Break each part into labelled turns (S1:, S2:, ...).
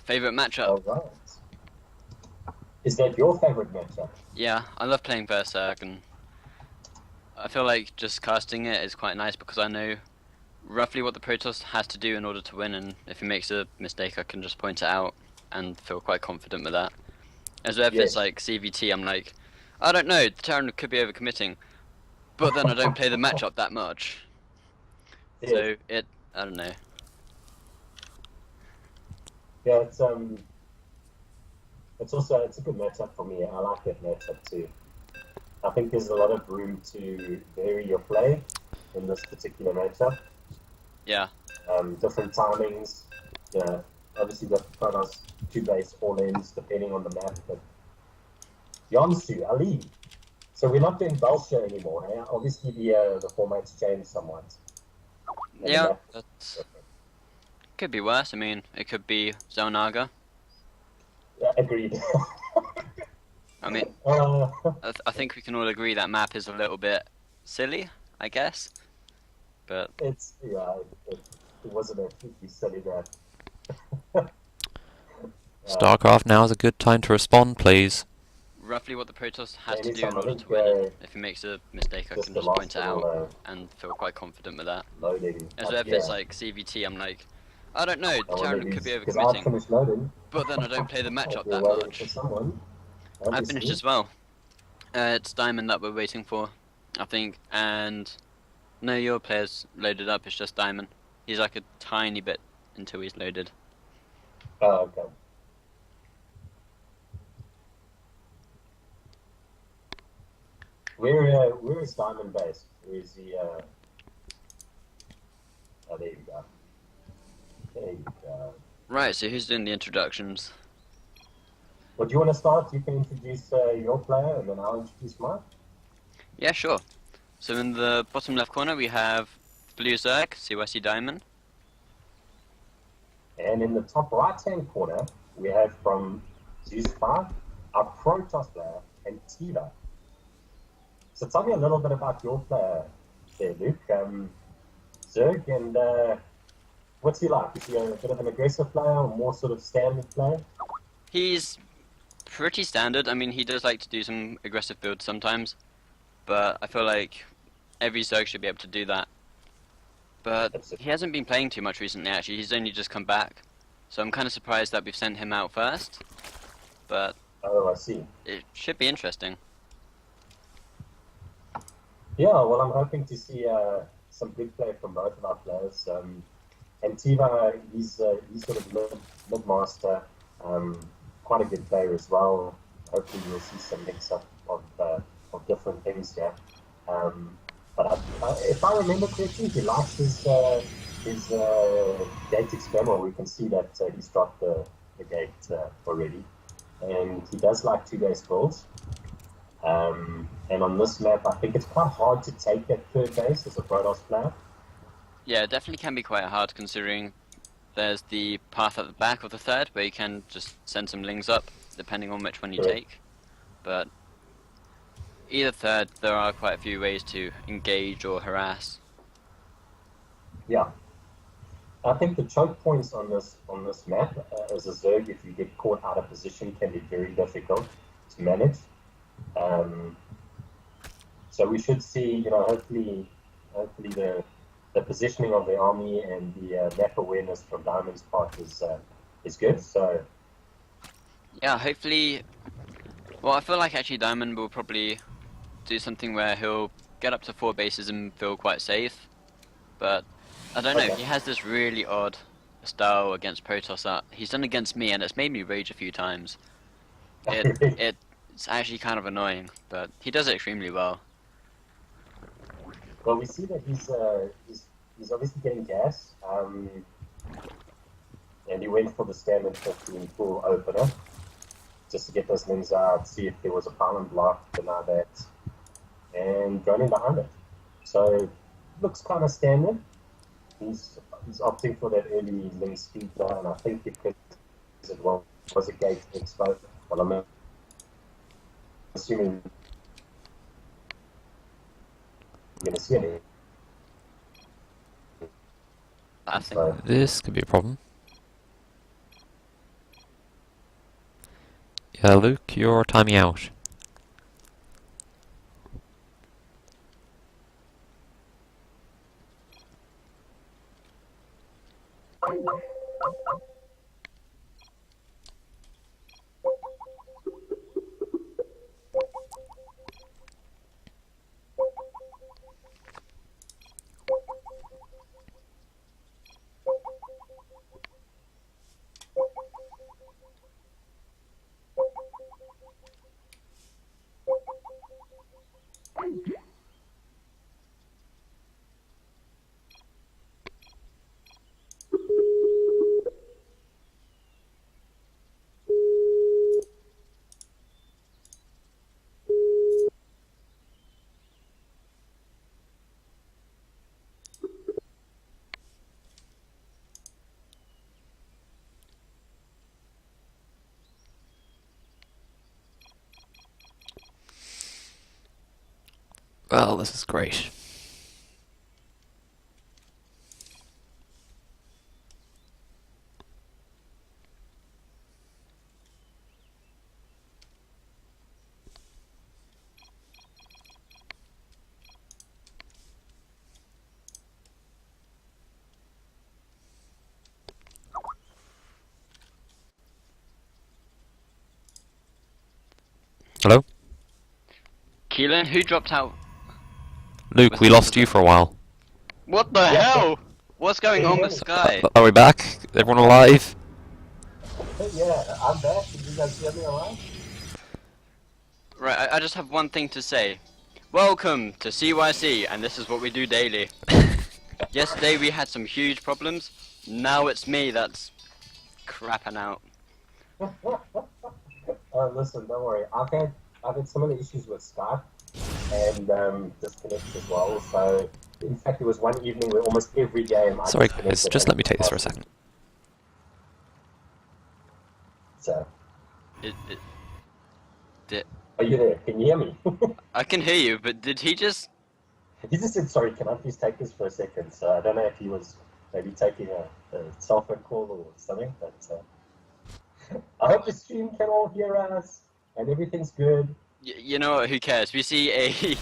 S1: Favorite matchup?
S2: All right. Is that your favorite matchup?
S1: Yeah, I love playing Berserk, and I feel like just casting it is quite nice because I know roughly what the Protoss has to do in order to win, and if he makes a mistake, I can just point it out and feel quite confident with that. As if it's
S2: Yes.
S1: like CVT, I'm like, I don't know, the Terran could be overcommitting, but then I don't play the matchup that much.
S2: Yes.
S1: So I don't know.
S2: Yeah, it's a good matchup for me. I like that matchup too. I think there's a lot of room to vary your play in this particular matchup.
S1: Yeah.
S2: Different timings. Yeah, obviously the Protoss two base all ends depending on the map. But Yonsu, Ali. So we're not doing Belcher anymore. Eh? Obviously the format's changed somewhat, and the
S1: Yeah,
S2: map is
S1: that
S2: different.
S1: could be worse. I mean, it could be Zelnaga.
S2: Yeah, agreed.
S1: I mean,
S2: uh,
S1: I think we can all agree that map is a little bit silly, I guess. But
S2: it's yeah, it wasn't a completely silly map.
S3: StarCraft, now is a good time to respond, please.
S1: roughly what the Protoss has to do in
S2: Anytime, I
S1: order
S2: think
S1: to win, and if he makes a mistake, I
S2: just
S1: can
S2: the
S1: just point
S2: last
S1: it out
S2: little
S1: and feel quite confident with that.
S2: loading.
S1: As if it's
S2: Yeah,
S1: like CVT, I'm like, I don't know, the
S2: I wonder
S1: Terran could be
S2: who's because I've
S1: overcommitting,
S2: finished loading.
S1: but then I don't play the matchup
S2: We're
S1: that
S2: waiting for
S1: much.
S2: someone,
S1: I finished
S2: obviously.
S1: as well. It's Diamond that we're waiting for, I think, and no, your player's loaded up, it's just Diamond. He's like a tiny bit until he's loaded.
S2: Oh, okay. Where is Diamond based? Where is he? Oh, there you go. There you go.
S1: Right, so who's doing the introductions?
S2: Well, do you want to start? You can introduce your player, and then I'll introduce mine.
S1: Yeah, sure. So in the bottom left corner we have Blue Zerg, CEST Diamond.
S2: And in the top right-hand corner, we have from Zues5, our Protoss player, and Tiva. So tell me a little bit about your player there, Luke. Zerg, and what's he like? Is he a bit of an aggressive player or more sort of standard player?
S1: He's pretty standard. I mean, he does like to do some aggressive builds sometimes, but I feel like every Zerg should be able to do that. But he hasn't been playing too much recently, actually. He's only just come back. So I'm kind of surprised that we've sent him out first. But
S2: Oh, I see.
S1: it should be interesting.
S2: Yeah, well, I'm hoping to see some good play from both of our players. And Tiva, he's sort of mid-master, quite a good player as well. Hopefully, we'll see some mix-up of different things here. But if I remember correctly, he likes his gate explorer. We can see that he's dropped the gate already, and he does like two-base builds. And on this map, I think it's quite hard to take that third base as a Protoss player.
S1: Yeah, it definitely can be quite hard considering there's the path at the back of the third where you can just send some lings up, depending on which one you
S2: Correct.
S1: take. But either third, there are quite a few ways to engage or harass.
S2: Yeah, I think the choke points on this map as a Zerg, if you get caught out of position, can be very difficult to manage. So we should see, hopefully the positioning of the army and the map awareness from Diamond's part is good. So
S1: Yeah, hopefully. Well, I feel like actually Diamond will probably do something where he'll get up to 4 bases and feel quite safe. But I don't know,
S2: okay,
S1: he has this really odd style against Protoss that he's done against me, and it's made me rage a few times. It's actually kind of annoying, but he does it extremely well.
S2: well, we see that he's obviously getting gas, and he went for the standard 15 full opener just to get those things out, see if there was a pylon block, deny that, and going in behind it. So looks kind of standard. He's opting for that early ling speed now, and I think because it was a gate expo. Well, I'm assuming we're going to see it.
S1: I think
S3: This could be a problem. Yeah, Luke, you're timing out. Well, this is great. Hello?
S1: Keelan, who dropped out?
S3: Luke, we lost you for a while.
S1: What the hell? What's going on with Sky?
S3: Are we back? Everyone alive?
S2: Yeah, I'm back. Did you guys hear me alright?
S1: Right, I just have one thing to say. Welcome to CYC, and this is what we do daily. Yesterday we had some huge problems. Now it's me that's crapping out.
S2: Listen, don't worry. I've had similar issues with Skype and disconnect as well. So in fact, there was one evening where almost every game.
S3: Sorry guys, just let me take this for a second.
S2: So,
S1: Did
S2: are you there? Can you hear me?
S1: I can hear you, but did he just?
S2: He just said, "Sorry, can I please take this for a second?" So I don't know if he was maybe taking a cell phone call or something, but I hope the stream can all hear us and everything's good.
S1: You know what? Who cares? We see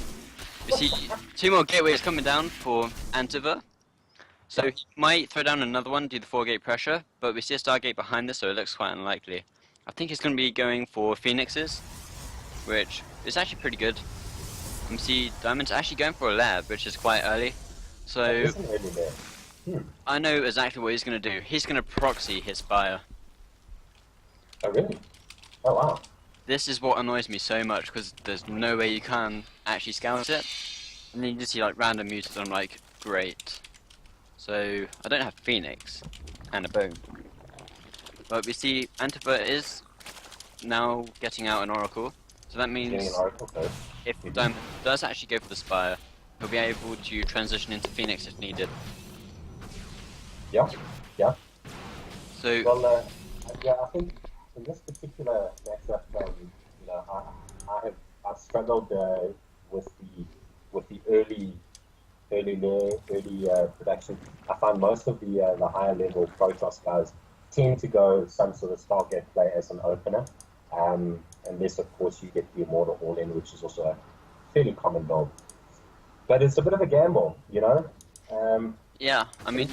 S1: two more gateways coming down for Antiva. So he might throw down another one, do the 4-gate pressure, but we see a Stargate behind this, so it looks quite unlikely. I think he's going to be going for Phoenixes, which is actually pretty good. We see Diamond's actually going for a lab, which is quite early. So
S2: Isn't really there.
S1: I know exactly what he's going to do. He's going to proxy his Spire.
S2: Oh really? Oh wow.
S1: This is what annoys me so much, because there's no way you can actually scout it. And then you just see like random mutants, and I'm like, great. So I don't have Phoenix and a bone. But we see Antifa is now getting out an Oracle. So that means
S2: Getting an Oracle code.
S1: if Diamond does actually go for the Spire, he'll be able to transition into Phoenix if needed.
S2: Yeah, yeah.
S1: So
S2: Well, yeah, I think in this particular matchup, you know, I've struggled with the early production. I find most of the higher level Protoss guys tend to go some sort of Stargate play as an opener, unless of course you get the Immortal All-In, which is also a fairly common build. But it's a bit of a gamble, you know.
S1: yeah, I mean,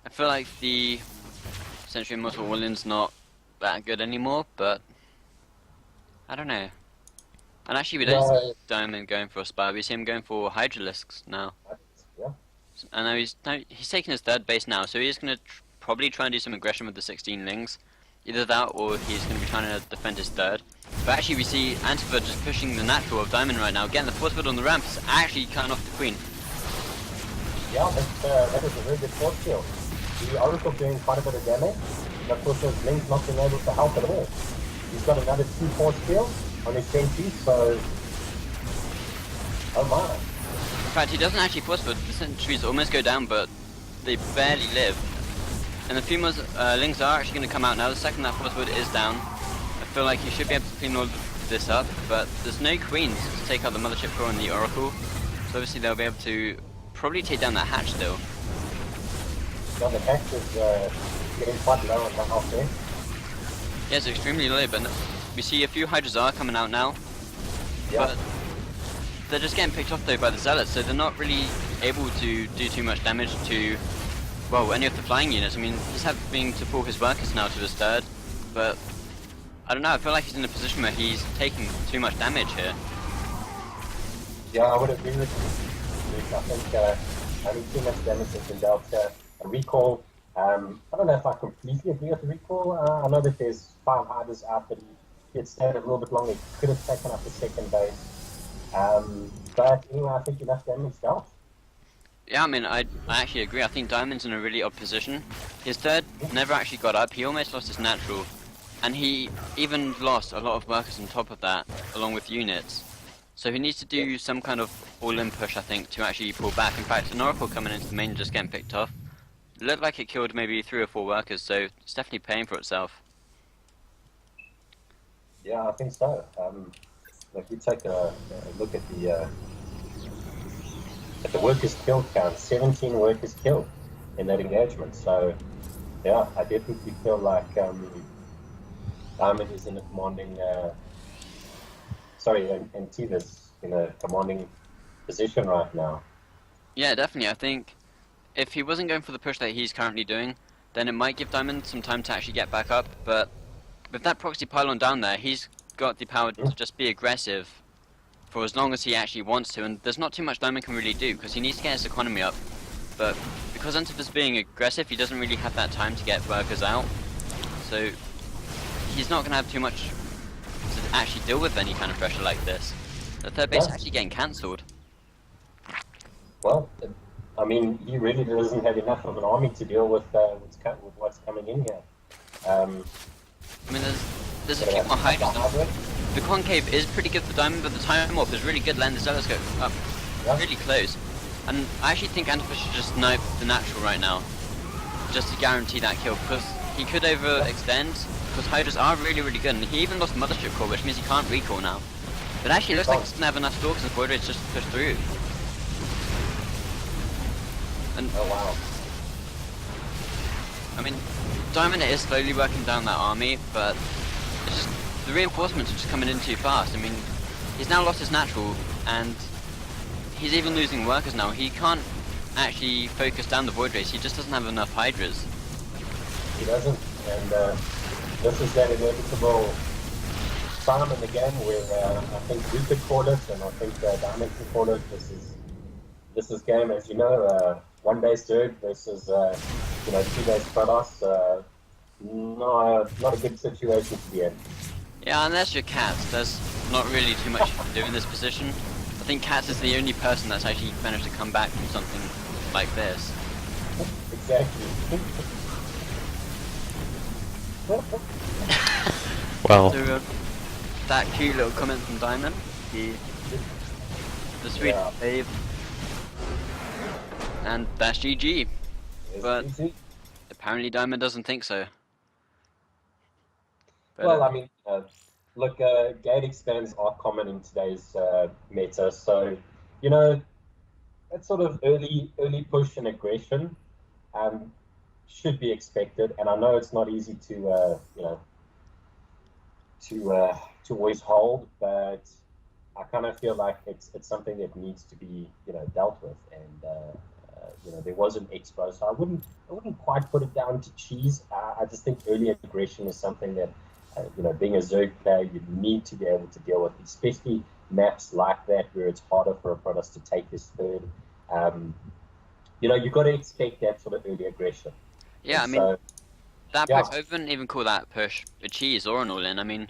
S1: I feel like the Century Immortal All-In's not that good anymore, but I don't know. And actually, we don't see Diamond going for a Spire. We see him going for Hydralisks now.
S2: Yeah.
S1: And now he's taking his third base now, so he's going to probably try and do some aggression with the 16 Lings. Either that, or he's going to be trying to defend his third. But actually, we see Antifa just pushing the natural of Diamond right now, getting the force field on the ramp, actually cutting off the Queen.
S2: Yeah, that is a very good force field. The Oracle doing quite a bit of damage, and of course those Lings not being able to help at all. He's got another 2 force field on his sentries, so oh my.
S1: In fact, he doesn't actually force field. The sentries almost go down, but they barely live. And the female Lings are actually going to come out now. The second that force field is down, I feel like he should be able to clean all this up, but there's no Queens to take out the Mothership Core and the Oracle, so obviously they'll be able to probably take down that hatch still.
S2: So the hatch is getting quite low on the half there.
S1: Yeah, it's extremely low, but we see a few Hydras are coming out now, but they're just getting picked off though by the Zealots, so they're not really able to do too much damage to, well, any of the flying units. I mean, he's having to pull his workers now to his third, but I don't know, I feel like he's in a position where he's taking too much damage here.
S2: Yeah, I would agree with you. I think having too much damage has been dealt here. A recall, I don't know if I completely agree with the recall. I know that there's 5 Hydras out, but he had stayed a little bit longer. He could have taken up the second base. But anyway, I think enough damage dealt.
S1: Yeah, I mean, I actually agree. I think Diamond's in a really odd position. His third never actually got up. He almost lost his natural. And he even lost a lot of workers on top of that, along with units. So he needs to do some kind of all-in push, I think, to actually pull back. In fact, an Oracle coming into the main and just getting picked off. It looked like it killed maybe 3 or 4 workers, so it's definitely paying for itself.
S2: Yeah, I think so. If you take a look at the workers killed count, 17 workers killed in that engagement. So, yeah, I definitely feel like Diamond is in a commanding, and Tiva's in a commanding position right now.
S1: Yeah, definitely. I think if he wasn't going for the push that he's currently doing, then it might give Diamond some time to actually get back up. But with that proxy pylon down there, he's got the power to just be aggressive for as long as he actually wants to, and there's not too much Diamond can really do because he needs to get his economy up. But because Antifa's being aggressive, he doesn't really have that time to get workers out, so he's not going to have too much to actually deal with any kind of pressure like this. The third base is actually getting cancelled.
S2: Well, I mean, he really doesn't have enough of an army to deal with what's coming in here. I
S1: mean, there's a few more Hydras. The concave is pretty good for Diamond, but the time off is really good letting the Zealots go up really close. And I actually think Antifa should just snipe the natural right now, just to guarantee that kill, because he could overextend, because Hydras are really, really good, and he even lost Mothership Core, which means he can't recall now. But actually it looks like he doesn't have enough stalkers and Void Rays just to push through. And,
S2: oh wow.
S1: I mean, Diamond is slowly working down that army, but it's just, the reinforcements are just coming in too fast. I mean, he's now lost his natural, and he's even losing workers now. He can't actually focus down the Void Rays, he just doesn't have enough Hydras.
S2: He doesn't, and this is that inevitable time in the game where I think we could call it, and I think Diamond could call it. This is game, as you know, 1 base Zerg versus 2 base Protoss. Not a good situation to be in.
S1: Yeah, unless you're Cats, there's not really too much you can do in this position. I think Cats is the only person that's actually managed to come back from something like this.
S2: Exactly.
S3: Well,
S1: So, that cute little comment from Diamond, the sweet babe, and that's GG. But apparently Diamond doesn't think so. But,
S2: well, I mean, look, gate expands are common in today's meta, so that sort of early push and aggression should be expected. And I know it's not easy to always hold, but I kind of feel like it's something that needs to be dealt with. And there was an expo, so I wouldn't quite put it down to cheese. I just think early aggression is something that being a Zerg player, you need to be able to deal with, especially maps like that where it's harder for a Protoss to take his third. You've got to expect that sort of early aggression.
S1: yeah,
S2: And
S1: I mean, that push, I wouldn't even call that push a cheese or an all-in. I mean,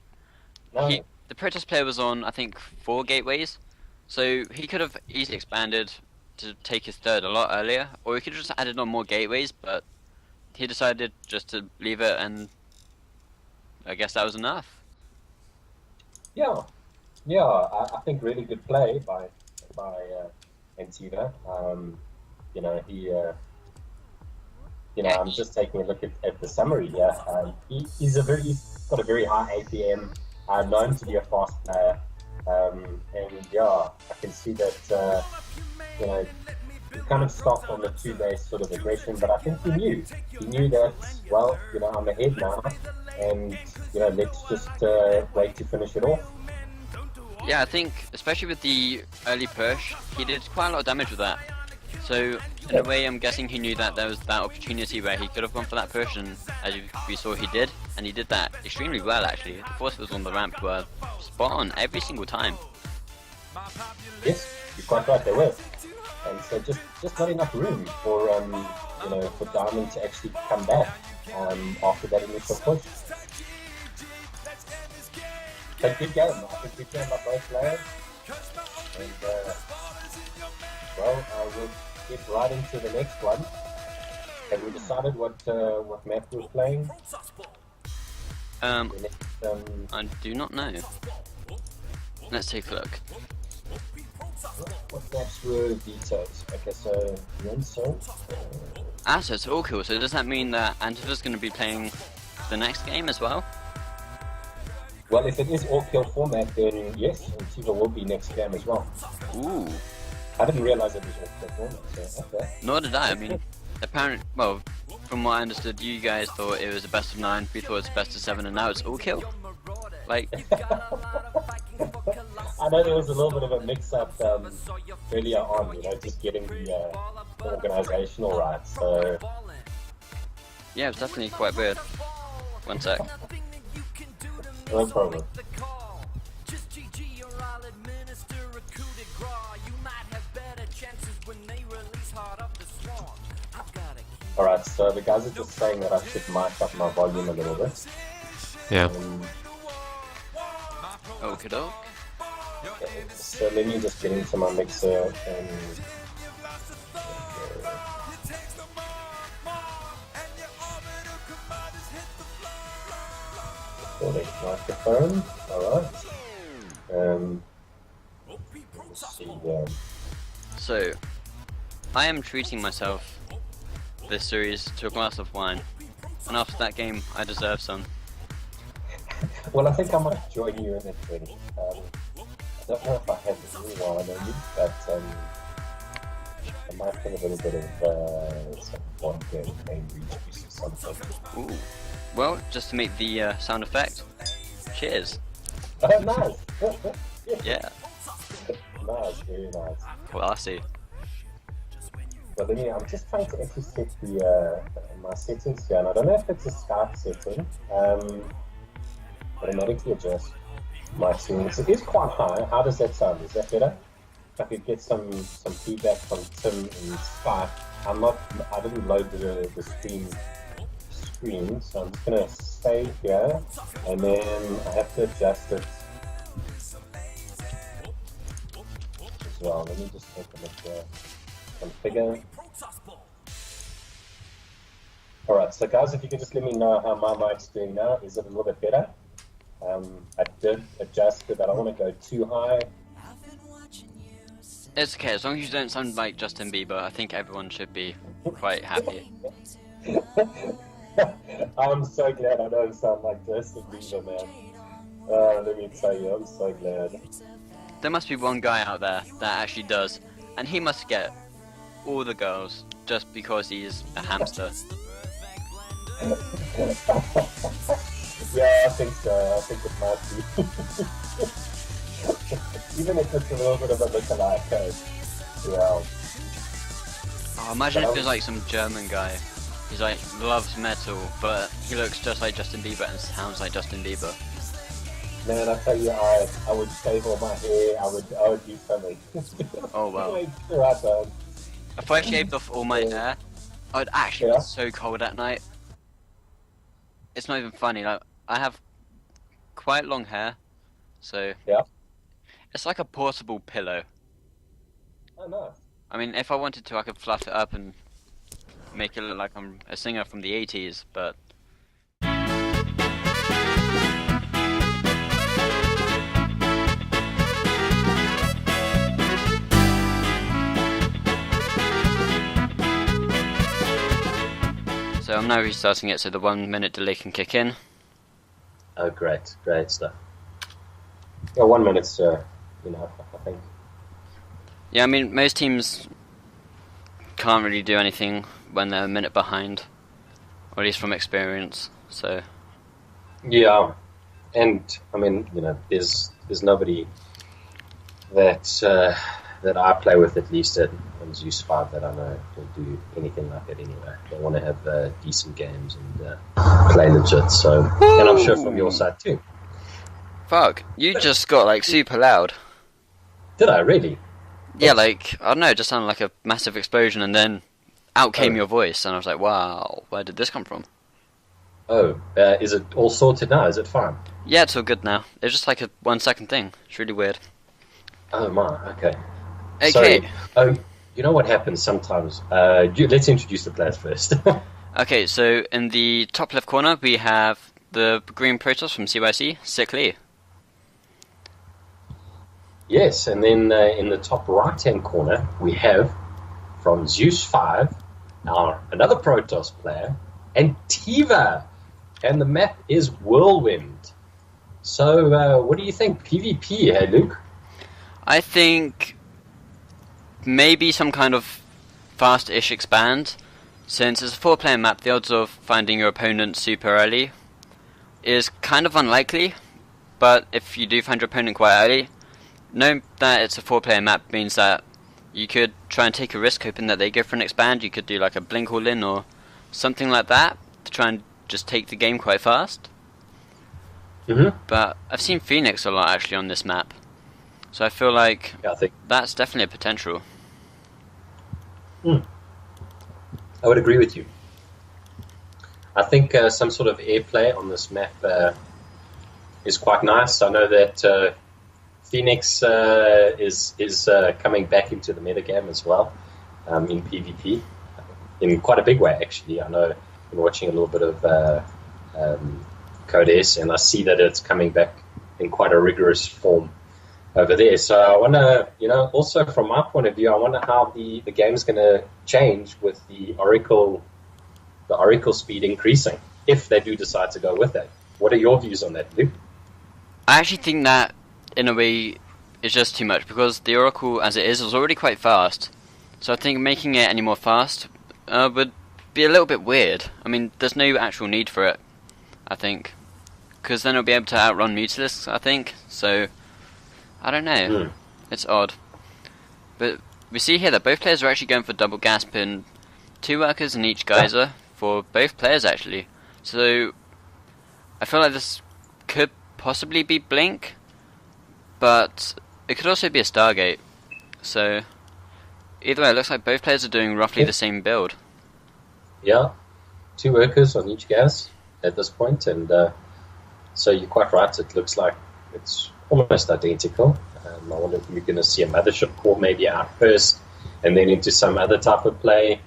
S1: the Protoss player was on, I think, 4 gateways, so he could have easily expanded to take his third a lot earlier, or he could have just added on more gateways, but he decided just to leave it, and I guess that was enough.
S2: Yeah, I think really good play by Antiva. I'm just taking a look at the summary here. He's got a very high APM, known to be a fast player, and yeah, I can see that kind of stopped on the 2 days sort of aggression, but I think he knew that, well, I'm ahead now, and let's just wait to finish it off.
S1: Yeah, I think, especially with the early push, he did quite a lot of damage with that. So, in a way, I'm guessing he knew that there was that opportunity where he could have gone for that push, and as we saw, he did. And he did that extremely well, actually. The force fields on the ramp were spot on every single time.
S2: Yes, you're quite right, they were. And so just not enough room for, for Diamond to actually come back after that initial push. But good game. I think good game by both players. And, we'll get right into the next one. Have we decided what map we're playing?
S1: I do not know. Let's take a look.
S2: What maps were details? Okay, so so
S1: it's all cool. So does that mean that Antifa's going to be playing the next game as well?
S2: Well, if it is all-kill format, then yes, Antifa will be next game as well.
S1: Ooh.
S2: I didn't realize it was all-kill format, so okay.
S1: Nor did I. I mean, apparently, well, from what I understood, you guys thought it was a best of 9, we thought it's best of 7, and now it's all-kill. Like...
S2: I know there was a little bit of a mix-up earlier on, just getting the organizational right, so...
S1: Yeah, it was definitely quite weird. One sec.
S2: No problem. Alright, so the guys are just saying that I should mic up my volume a little bit.
S3: Yeah.
S1: Okie doke.
S2: So let me just get into my mixer and... Recording microphone, alright. Let's see,
S1: So, I am treating myself this series to a glass of wine, and after that game, I deserve some.
S2: Well, I think I might join you in it, really. I don't know if I have any wine on you, but I might have a little bit of some vodka and cranberry juice or something.
S1: Ooh. Well, just to make the sound effect, cheers.
S2: Oh, nice!
S1: Yeah.
S2: Nice, very nice.
S1: Classy.
S2: Well, I'm just trying to actually set the my settings here, and I don't know if it's a Skype setting. Automatically adjust my settings. It is quite high. How does that sound? Is that better? If I could get some feedback from Tim in Skype. I didn't load the screen, so I'm just gonna stay here, and then I have to adjust it as well. Let me just take a look here. Configure. Alright, so guys, if you could just let me know how my mic's doing now. Is it a little bit better? I did adjust it, I don't want to go too high.
S1: It's okay, as long as you don't sound like Justin Bieber, I think everyone should be quite happy.
S2: I'm so glad I don't sound like Justin Bieber, man. Let me tell you, I'm so glad.
S1: There must be one guy out there that actually does, and he must get all the girls just because he's a hamster.
S2: Yeah, I think so. I think it might be. Even if it's a little bit of a lookalike, yeah.
S1: Oh, imagine if there's like some German guy. He's like, loves metal, but he looks just like Justin Bieber and sounds like Justin Bieber.
S2: Man, I tell you, I would shave all my hair, I would do something.
S1: Oh wow.
S2: Right,
S1: if I shaved off all my hair, I'd actually be so cold at night. It's not even funny, like, I have quite long hair, so
S2: yeah.
S1: It's like a portable pillow.
S2: Oh, nice.
S1: I mean, if I wanted to, I could fluff it up and make it look like I'm a singer from the 80s, but... So I'm now restarting it so the 1 minute delay can kick in.
S2: Oh, great stuff. Yeah, 1 minute's enough, I think.
S1: Yeah, I mean, most teams can't really do anything when they're a minute behind, or at least from experience. So
S2: yeah, and I mean, there's nobody that that I play with, at least on Zues5, that I know will do anything like that anyway. They want to have decent games and play legit. So, and I'm sure from your side too.
S1: Fuck, you just got like super loud.
S2: Did I really?
S1: Yeah, like, I don't know, it just sounded like a massive explosion, and then out came your voice, and I was like, wow, where did this come from?
S2: Oh, is it all sorted now? Is it fine?
S1: Yeah, it's all good now. It's just like a 1 second thing. It's really weird.
S2: Oh my, okay.
S1: Okay.
S2: So, you know what happens sometimes? Let's introduce the players first.
S1: Okay, so in the top left corner, we have the green Protoss from CYC, Cyclic.
S2: Yes, and then in the top right-hand corner, we have, from Zues5, another Protoss player, Antiva. And the map is Whirlwind. So, what do you think? PvP, hey, Luke?
S1: I think maybe some kind of fast-ish expand. Since it's a 4-player map, the odds of finding your opponent super early is kind of unlikely. But if you do find your opponent quite early, know that it's a 4-player map means that you could try and take a risk hoping that they go for an expand. You could do like a blink all-in or something like that to try and just take the game quite fast. But I've seen Phoenix a lot actually on this map, so I feel like that's definitely a potential.
S2: I would agree with you. I think some sort of airplay on this map is quite nice. I know that Phoenix is coming back into the metagame as well in PvP in quite a big way actually. I know I've been watching a little bit of Code S, and I see that it's coming back in quite a rigorous form over there. So I wonder, also from my point of view, I wonder how the game's going to change with the Oracle speed increasing, if they do decide to go with it. What are your views on that, Luke?
S1: I actually think that, in a way, is just too much, because the Oracle, as it is already quite fast. So I think making it any more fast would be a little bit weird. I mean, there's no actual need for it, I think. Because then it'll be able to outrun Mutalisks, I think. So, I don't know. It's odd. But we see here that both players are actually going for double gasp and 2 workers in each geyser for both players, actually. So, I feel like this could possibly be Blink, but it could also be a Stargate. So, either way, it looks like both players are doing roughly the same build.
S2: Yeah, 2 workers on each gas at this point, and so you're quite right, it looks like it's almost identical. I wonder if we're going to see a mothership core maybe out first, and then into some other type of play.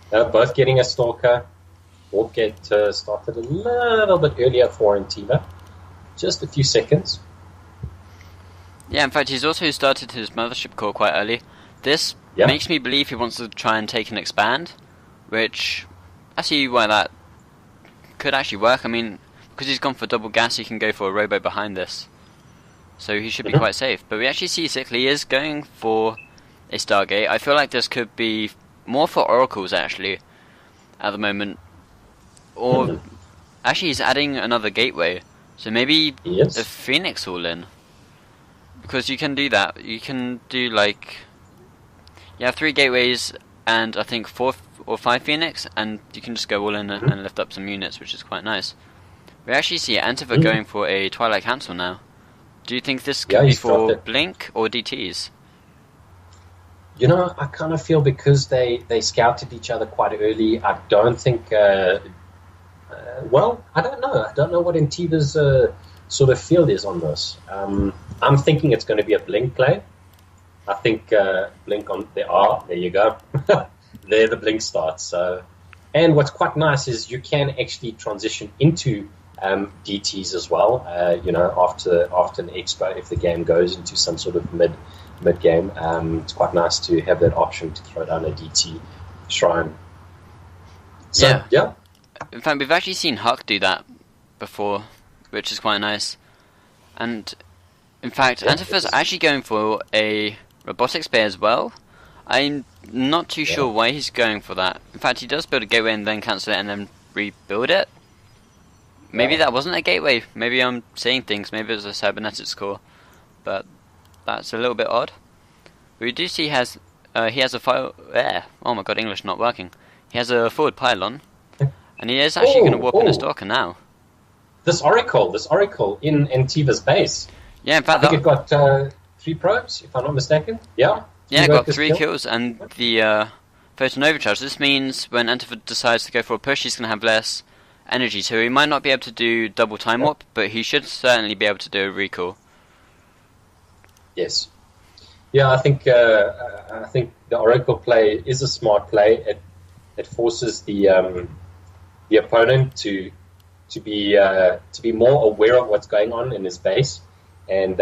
S2: Both getting a Stalker. Walk get started a little bit earlier for Antiva. Just a few seconds.
S1: Yeah, in fact, he's also started his mothership core quite early. This makes me believe he wants to try and take an expand, which I see why that could actually work. I mean, because he's gone for double gas, he can go for a robo behind this. So he should be quite safe. But we actually see Cyclic is going for a Stargate. I feel like this could be more for Oracles, actually, at the moment. Or, actually, he's adding another gateway. So maybe a Phoenix all-in. Because you can do that. You can do, like... You have 3 gateways and, I think, 4 or 5 Phoenix, and you can just go all in and lift up some units, which is quite nice. We actually see Antiva going for a Twilight Cancel now. Do you think this could be for Blink or DTs?
S2: I kind of feel because they scouted each other quite early, I don't think... well, I don't know. I don't know what Antiva's sort of field is on this. I'm thinking it's going to be a Blink play. I think Blink on... There you go. There the Blink starts. So, and what's quite nice is you can actually transition into DTs as well, after an expo, if the game goes into some sort of mid game. It's quite nice to have that option to throw down a DT shrine. So, yeah.
S1: In fact, we've actually seen Huck do that before, which is quite nice. And, in fact, Antifa's actually going for a robotic spear as well. I'm not too sure why he's going for that. In fact, he does build a gateway and then cancel it and then rebuild it. Maybe that wasn't a gateway. Maybe I'm seeing things. Maybe it was a cybernetics core. But that's a little bit odd. We do see he has a file. Oh my god, English not working. He has a forward pylon, and he is actually going to warp in a stalker now.
S2: This oracle in Antiva's base.
S1: Yeah, in fact,
S2: I think it got 3 probes, if I'm not mistaken. Yeah.
S1: Yeah, it got 3 kills and the photon overcharge. This means when Antiva decides to go for a push, he's going to have less energy, so he might not be able to do double time warp, but he should certainly be able to do a recall.
S2: Yes. Yeah, I think the oracle play is a smart play. It forces the opponent to be more aware of what's going on in his base, and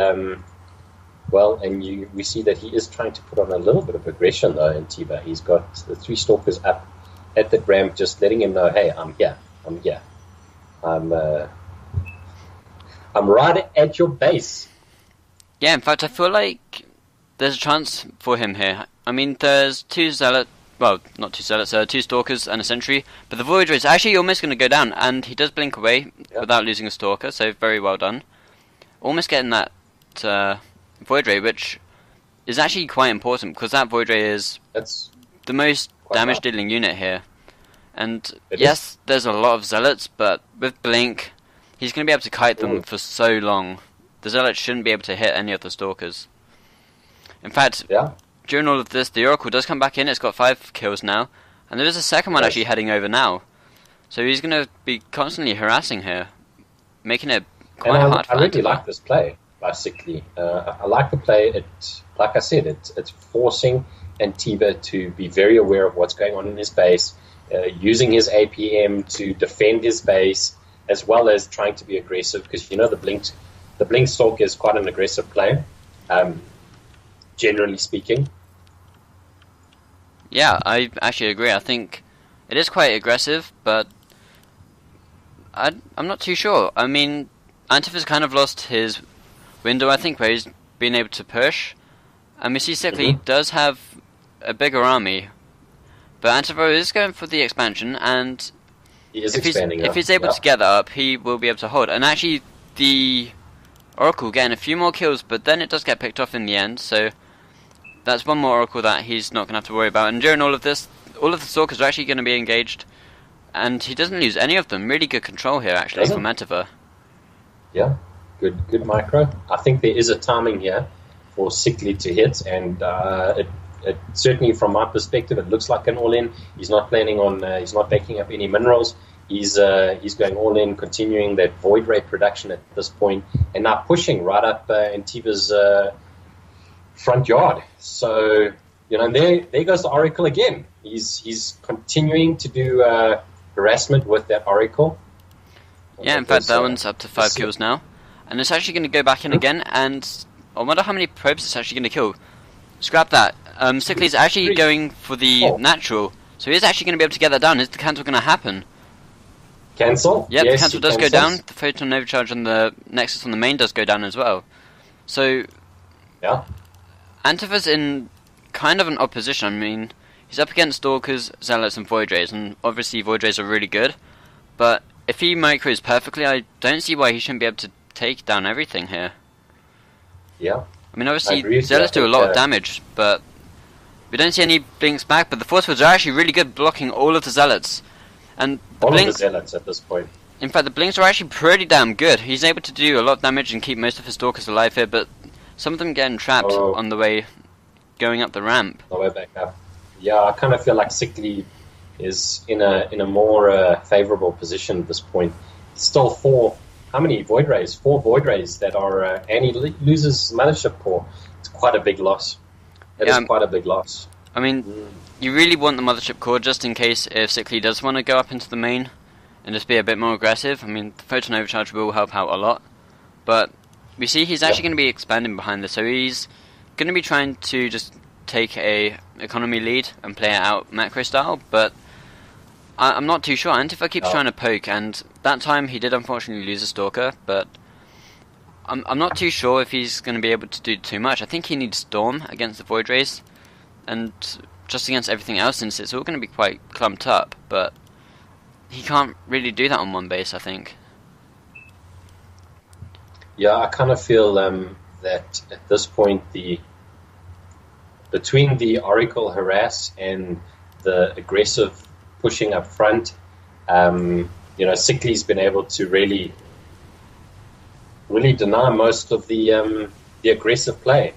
S2: we see that he is trying to put on a little bit of aggression though. In Antiva, he's got the 3 stalkers up at the ramp, just letting him know, hey, I'm here, I'm right at your base.
S1: Yeah, in fact, I feel like there's a chance for him here. I mean, there's 2 zealots. Well, not 2 zealots, 2 stalkers and a sentry, but the Void Ray is actually almost going to go down, and he does blink away without losing a stalker, so very well done. Almost getting that Void Ray, which is actually quite important, because that Void Ray is the most damage-dealing unit here. And yes, there's a lot of zealots, but with blink, he's going to be able to kite them for so long. The zealots shouldn't be able to hit any of the stalkers. In fact, during all of this, the Oracle does come back in. It's got 5 kills now, and there is a second one actually heading over now. So he's going to be constantly harassing here, making it quite hard for
S2: I really like this play, basically. I like the play. Like I said, it's forcing Antiva to be very aware of what's going on in his base, using his APM to defend his base, as well as trying to be aggressive, because the blink stalk is quite an aggressive play, generally speaking.
S1: Yeah, I actually agree. I think it is quite aggressive, but I'm not too sure. I mean, Antiva's kind of lost his window, I think, where he's been able to push. And we see Cyclic does have a bigger army, but Antiva is going for the expansion, and if he's able to get that up, he will be able to hold. And actually, the Oracle getting a few more kills, but then it does get picked off in the end, so that's one more Oracle that he's not going to have to worry about. And during all of this, all of the stalkers are actually going to be engaged, and he doesn't lose any of them. Really good control here, actually, from Antiva.
S2: Yeah, good micro. I think there is a timing here for Cyclic to hit, and it certainly, from my perspective, it looks like an all-in. He's not planning on, he's not backing up any minerals. He's going all in, continuing that void ray production at this point, and now pushing right up Antiva's front yard. So, there goes the Oracle again. He's continuing to do harassment with that Oracle.
S1: Yeah, in fact, that one's up to 5 kills now, and it's actually going to go back in again. And I wonder how many probes it's actually going to kill. Scrap that. Cyclic is actually going for the natural, so he's actually going to be able to get that down. Is the cancel going to happen?
S2: Cancel?
S1: Yep, yes, the cancel does go down. The photon overcharge on the Nexus on the main does go down as well. So,
S2: yeah,
S1: Antiva's in kind of an opposition. I mean, he's up against Stalkers, Zealots, and Void Rays, and obviously Void Rays are really good. But if he micros perfectly, I don't see why he shouldn't be able to take down everything here.
S2: Yeah.
S1: I mean, obviously, Zealots do a lot of damage, but we don't see any blinks back. But the Force Fields are actually really good blocking all of the Zealots. And
S2: all of the Zealots at this point.
S1: In fact, the blinks are actually pretty damn good. He's able to do a lot of damage and keep most of his Stalkers alive here, but some of them getting trapped on the way going up the ramp.
S2: The way back up. Yeah, I kind of feel like Cyclic is in a more favorable position at this point. Still 4. How many Void Rays? 4 Void Rays that are, and he loses Mothership Core. It's quite a big loss. It is quite a big loss.
S1: I mean, you really want the Mothership Core just in case if Cyclic does want to go up into the main and just be a bit more aggressive. I mean, the Photon Overcharge will help out a lot. But we see he's actually going to be expanding behind this, so he's going to be trying to just take a economy lead and play it out macro style, but I'm not too sure. Antiva keeps trying to poke, and that time he did unfortunately lose a Stalker, but I'm not too sure if he's going to be able to do too much. I think he needs Storm against the Void Rays, and just against everything else, since it's all going to be quite clumped up. But he can't really do that on one base, I think.
S2: Yeah, I kind of feel that at this point, between the Oracle harass and the aggressive pushing up front, Cyclic's been able to really deny most of the aggressive play.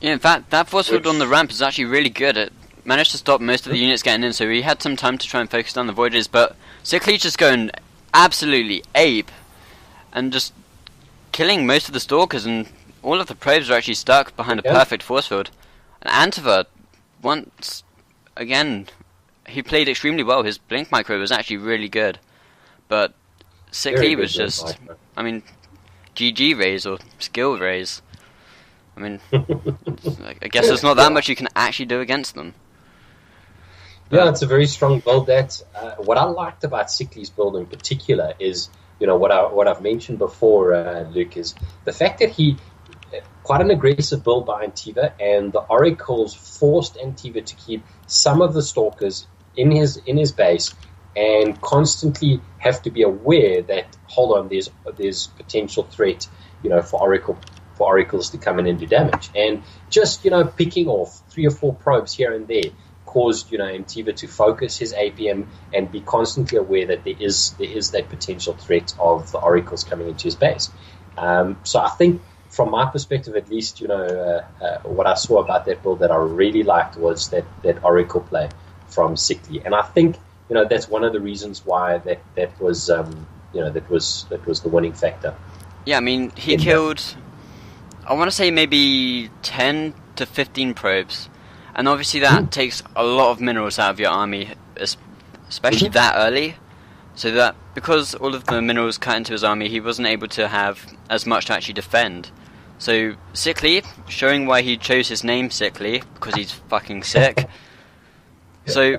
S1: Yeah, in fact, that force field on the ramp is actually really good. It managed to stop most of the units getting in, so he had some time to try and focus down the Voiders, but Cyclic's just going absolutely ape and just killing most of the Stalkers, and all of the probes are actually stuck behind a perfect force field. And Antiver, once again, he played extremely well. His blink micro was actually really good, but Cyclic was just, I mean, GG raise or skill raise. I mean, I guess there's not that much you can actually do against them.
S2: Yeah, it's a very strong build. That what I liked about Cyclic's build in particular is, what I've mentioned before, Luke, is the fact that he quite an aggressive build by Antiva, and the Oracles forced Antiva to keep some of the Stalkers in his base, and constantly have to be aware that, hold on, there's potential threat, for Oracles to come in and do damage, and just picking off 3 or 4 probes here and there caused Antiva to focus his APM and be constantly aware that there is that potential threat of the Oracles coming into his base. So I think, from my perspective at least, what I saw about that build that I really liked was that Oracle play from Cyclic, and I think that's one of the reasons why that was the winning factor.
S1: Yeah, I mean, he killed, I want to say maybe 10 to 15 probes, and obviously that takes a lot of minerals out of your army, especially that early. So that, because all of the minerals cut into his army, he wasn't able to have as much to actually defend. So Cyclic, showing why he chose his name Cyclic, because he's fucking sick. So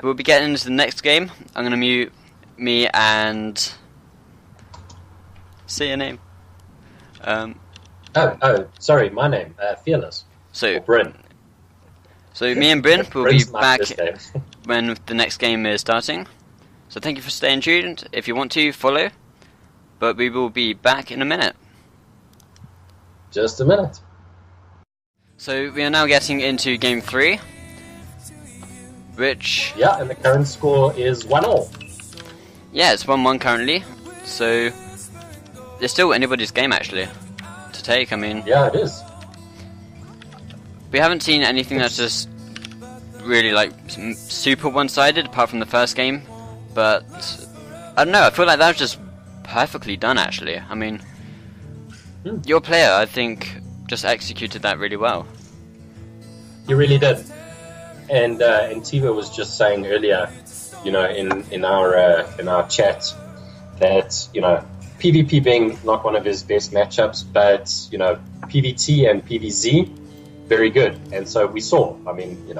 S1: we'll be getting into the next game. I'm going to mute me and say your name.
S2: Sorry, my name, Fearless.
S1: So
S2: Bryn.
S1: So me and Bryn will be back
S2: name.
S1: when the next game is starting. So thank you for staying tuned. If you want to, follow. But we will be back in a minute.
S2: Just a minute.
S1: So we are now getting into game 3. Which...
S2: Yeah, and the current score is 1-all.
S1: Yeah, it's 1-1 currently. So it's still anybody's game actually to take. I mean...
S2: Yeah, it is.
S1: We haven't seen anything that's just really like super one-sided apart from the first game. But I don't know, I feel like that was just perfectly done actually. I mean, your player, I think, just executed that really well.
S2: He really did. And Tiva was just saying earlier, in our chat, that PvP being not one of his best matchups, but PvT and PvZ, very good. And so we saw. I mean,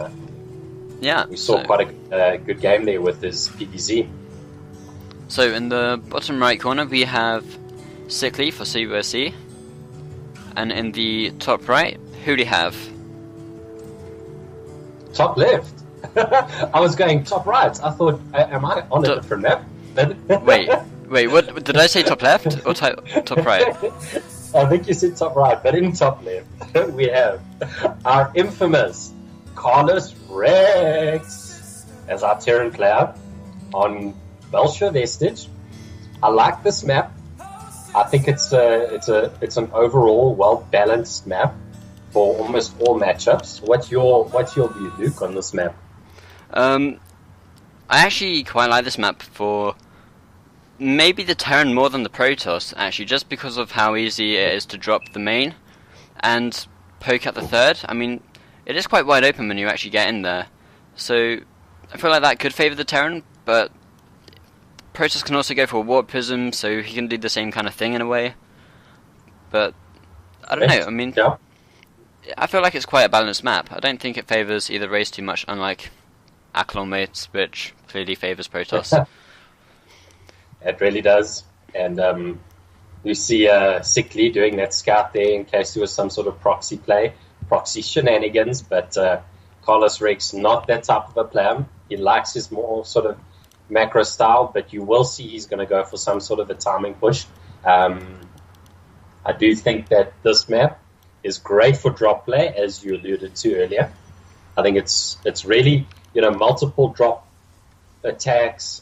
S1: yeah,
S2: we saw quite a good game there with his PvZ.
S1: So in the bottom right corner we have Cyclic for CEST, and in the top right, who do you have?
S2: Top left. I was going top right. I thought, am I on a different map?
S1: wait, what did I say? Top left or top right?
S2: I think you said top right, but in top left we have our infamous Carlos Rex as our Terran player on Belcher Vestige. I like this map. I think it's an overall well balanced map for almost all matchups. What's your view, Luke, on this map?
S1: I actually quite like this map for maybe the Terran more than the Protoss, actually, just because of how easy it is to drop the main and poke at the third. I mean, it is quite wide open when you actually get in there. So I feel like that could favour the Terran, but Protoss can also go for a Warp Prism, so he can do the same kind of thing in a way. But I don't know, I mean,
S2: yeah.
S1: I feel like it's quite a balanced map. I don't think it favours either race too much, unlike Akalon mates, which clearly favours Protoss.
S2: It really does. And We see Cyclic doing that scout there in case there was some sort of proxy play, proxy shenanigans, but Carlos Rex, not that type of a player. He likes his more sort of macro style, but you will see he's going to go for some sort of a timing push. I do think that this map is great for drop play, as you alluded to earlier. I think it's really, multiple drop attacks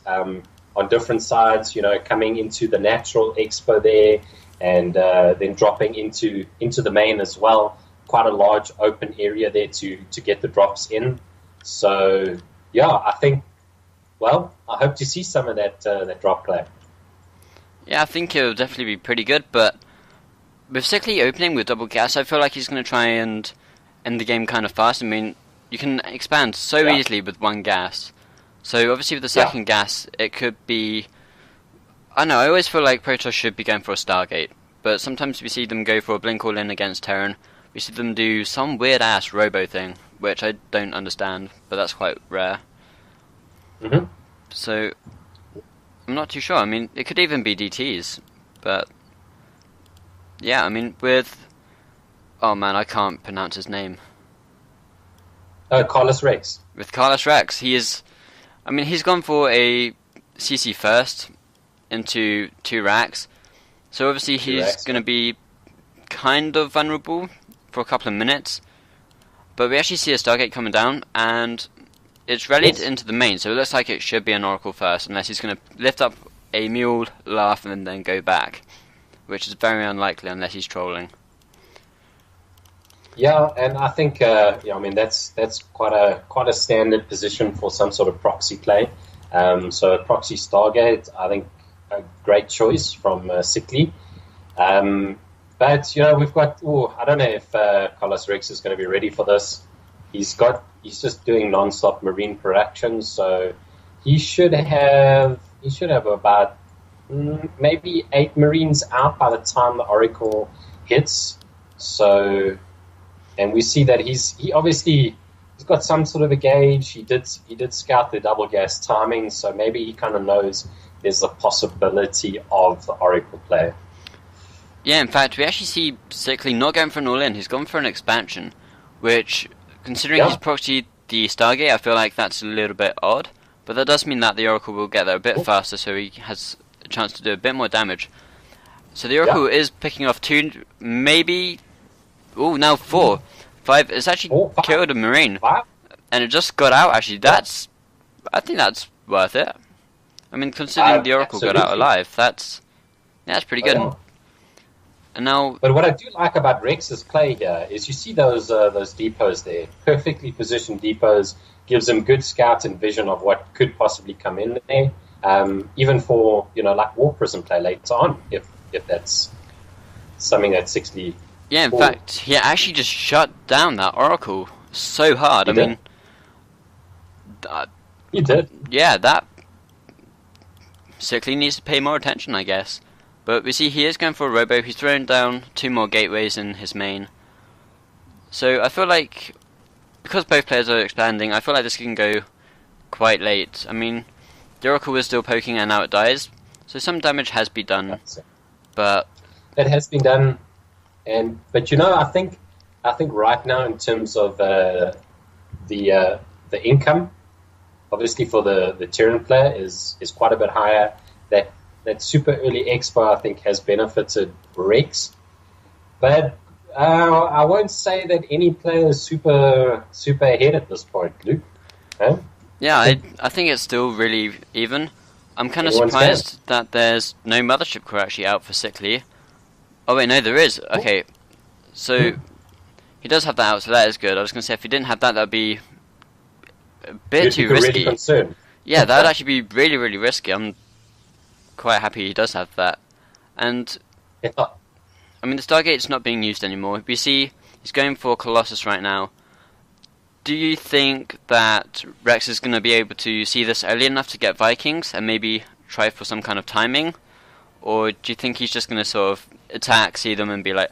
S2: on different sides, coming into the natural expo there and then dropping into the main as well. Quite a large open area there to get the drops in. So, yeah, I think, I hope to see some of that drop play.
S1: Yeah, I think it'll definitely be pretty good, but with Cyclic opening with double gas, I feel like he's going to try and end the game kind of fast. I mean, you can expand so easily with one gas. So obviously with the second gas, it could be... I don't know, I always feel like Protoss should be going for a Stargate, but sometimes we see them go for a Blink All In against Terran. We see them do some weird-ass robo thing, which I don't understand, but that's quite rare.
S2: Mm-hmm.
S1: So, I'm not too sure. I mean, it could even be DTs, but... Yeah, I mean, with... Oh man, I can't pronounce his name.
S2: Carlos Rex.
S1: With Carlos Rex, he is... I mean, he's gone for a CC first into 2 racks. So obviously he's going to be kind of vulnerable for a couple of minutes. But we actually see a Stargate coming down, and it's rallied into the main, so it looks like it should be an Oracle first, unless he's going to lift up a Mule, laugh, and then go back. Which is very unlikely unless he's trolling. Yeah,
S2: and I think that's quite a standard position for some sort of proxy play. So proxy Stargate, I think a great choice from Cyclic. But we've got. I don't know if Carlos Rex is going to be ready for this. He's just doing non-stop marine production, so he should have about maybe 8 Marines out by the time the Oracle hits. So, and we see that he's got some sort of a gauge. He did scout the double gas timing, so maybe he kind of knows there's a possibility of the Oracle play.
S1: Yeah, in fact, we actually see Cyclic not going for an all-in. He's gone for an expansion, which, considering he's proxied the Stargate, I feel like that's a little bit odd. But that does mean that the Oracle will get there a bit faster, so he has a chance to do a bit more damage. So the Oracle is picking off 2, maybe... Oh, now 4. 5. It's actually killed a Marine. And it just got out, actually. I think that's worth it. I mean, considering the Oracle got out alive, that's pretty good. And now... But
S2: what I do like about Rex's play here is you see those depots there. Perfectly positioned depots. Gives him good scout and vision of what could possibly come in there. Even for, like War Prison play later on, if that's something that 60...
S1: Yeah, in fact, he actually just shut down that Oracle so hard.
S2: He did.
S1: Yeah, that... Cyclic needs to pay more attention, I guess. But we see he is going for a robo. He's throwing down 2 more gateways in his main. So I feel like, because both players are expanding, I feel like this can go quite late. I mean, the Oracle is still poking and now it dies. So some damage has been done. But...
S2: It has been done. But I think right now in terms of the income, obviously for the Terran player is quite a bit higher. That super early expo, I think, has benefited Rex. But I won't say that any player is super ahead at this point, Luke. Huh?
S1: Yeah, I think it's still really even. I'm kind of surprised that there's no Mothership Core actually out for Cyclic. Oh wait, no, there is. Okay, so he does have that out, so that is good. I was going to say, if he didn't have that, that'd be a bit too risky. Yeah, that'd actually be really, really risky. I'm quite happy he does have that. And, I mean, the Stargate's not being used anymore. We see he's going for Colossus right now. Do you think that Rex is going to be able to see this early enough to get Vikings and maybe try for some kind of timing? Or do you think he's just going to sort of attack, see them, and be like,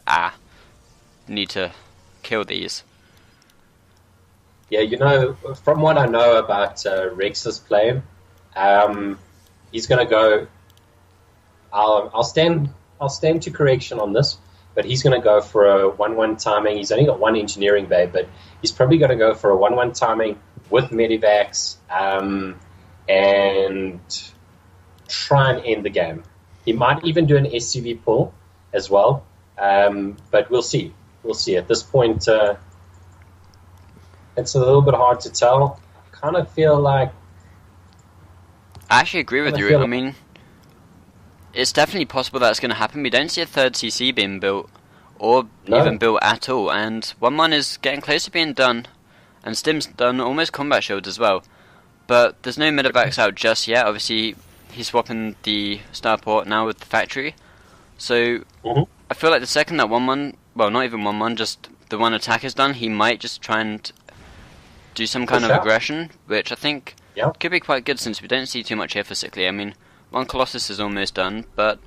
S1: need to kill these?
S2: Yeah, from what I know about Rex's play, he's going to go... I'll stand I'll stand to correction on this, but he's going to go for a 1-1 timing. He's only got one engineering bay, but he's probably going to go for a 1-1 timing with Medivacs and try and end the game. He might even do an SCV pull as well, but we'll see. We'll see. At this point, it's a little bit hard to tell. I kind of feel like...
S1: I actually agree with you. I mean, it's definitely possible that's going to happen. We don't see a third CC being built, or even built at all, and 1-1 is getting close to being done, and Stim's done almost combat shields as well. But there's no Medivacs out just yet. Obviously, he's swapping the starport now with the factory. So, I feel like the second that 1-1, well, not even 1-1, just the one attack is done, he might just try and do some kind of aggression, which I think could be quite good since we don't see too much here for Cyclic. I mean, one Colossus is almost done, but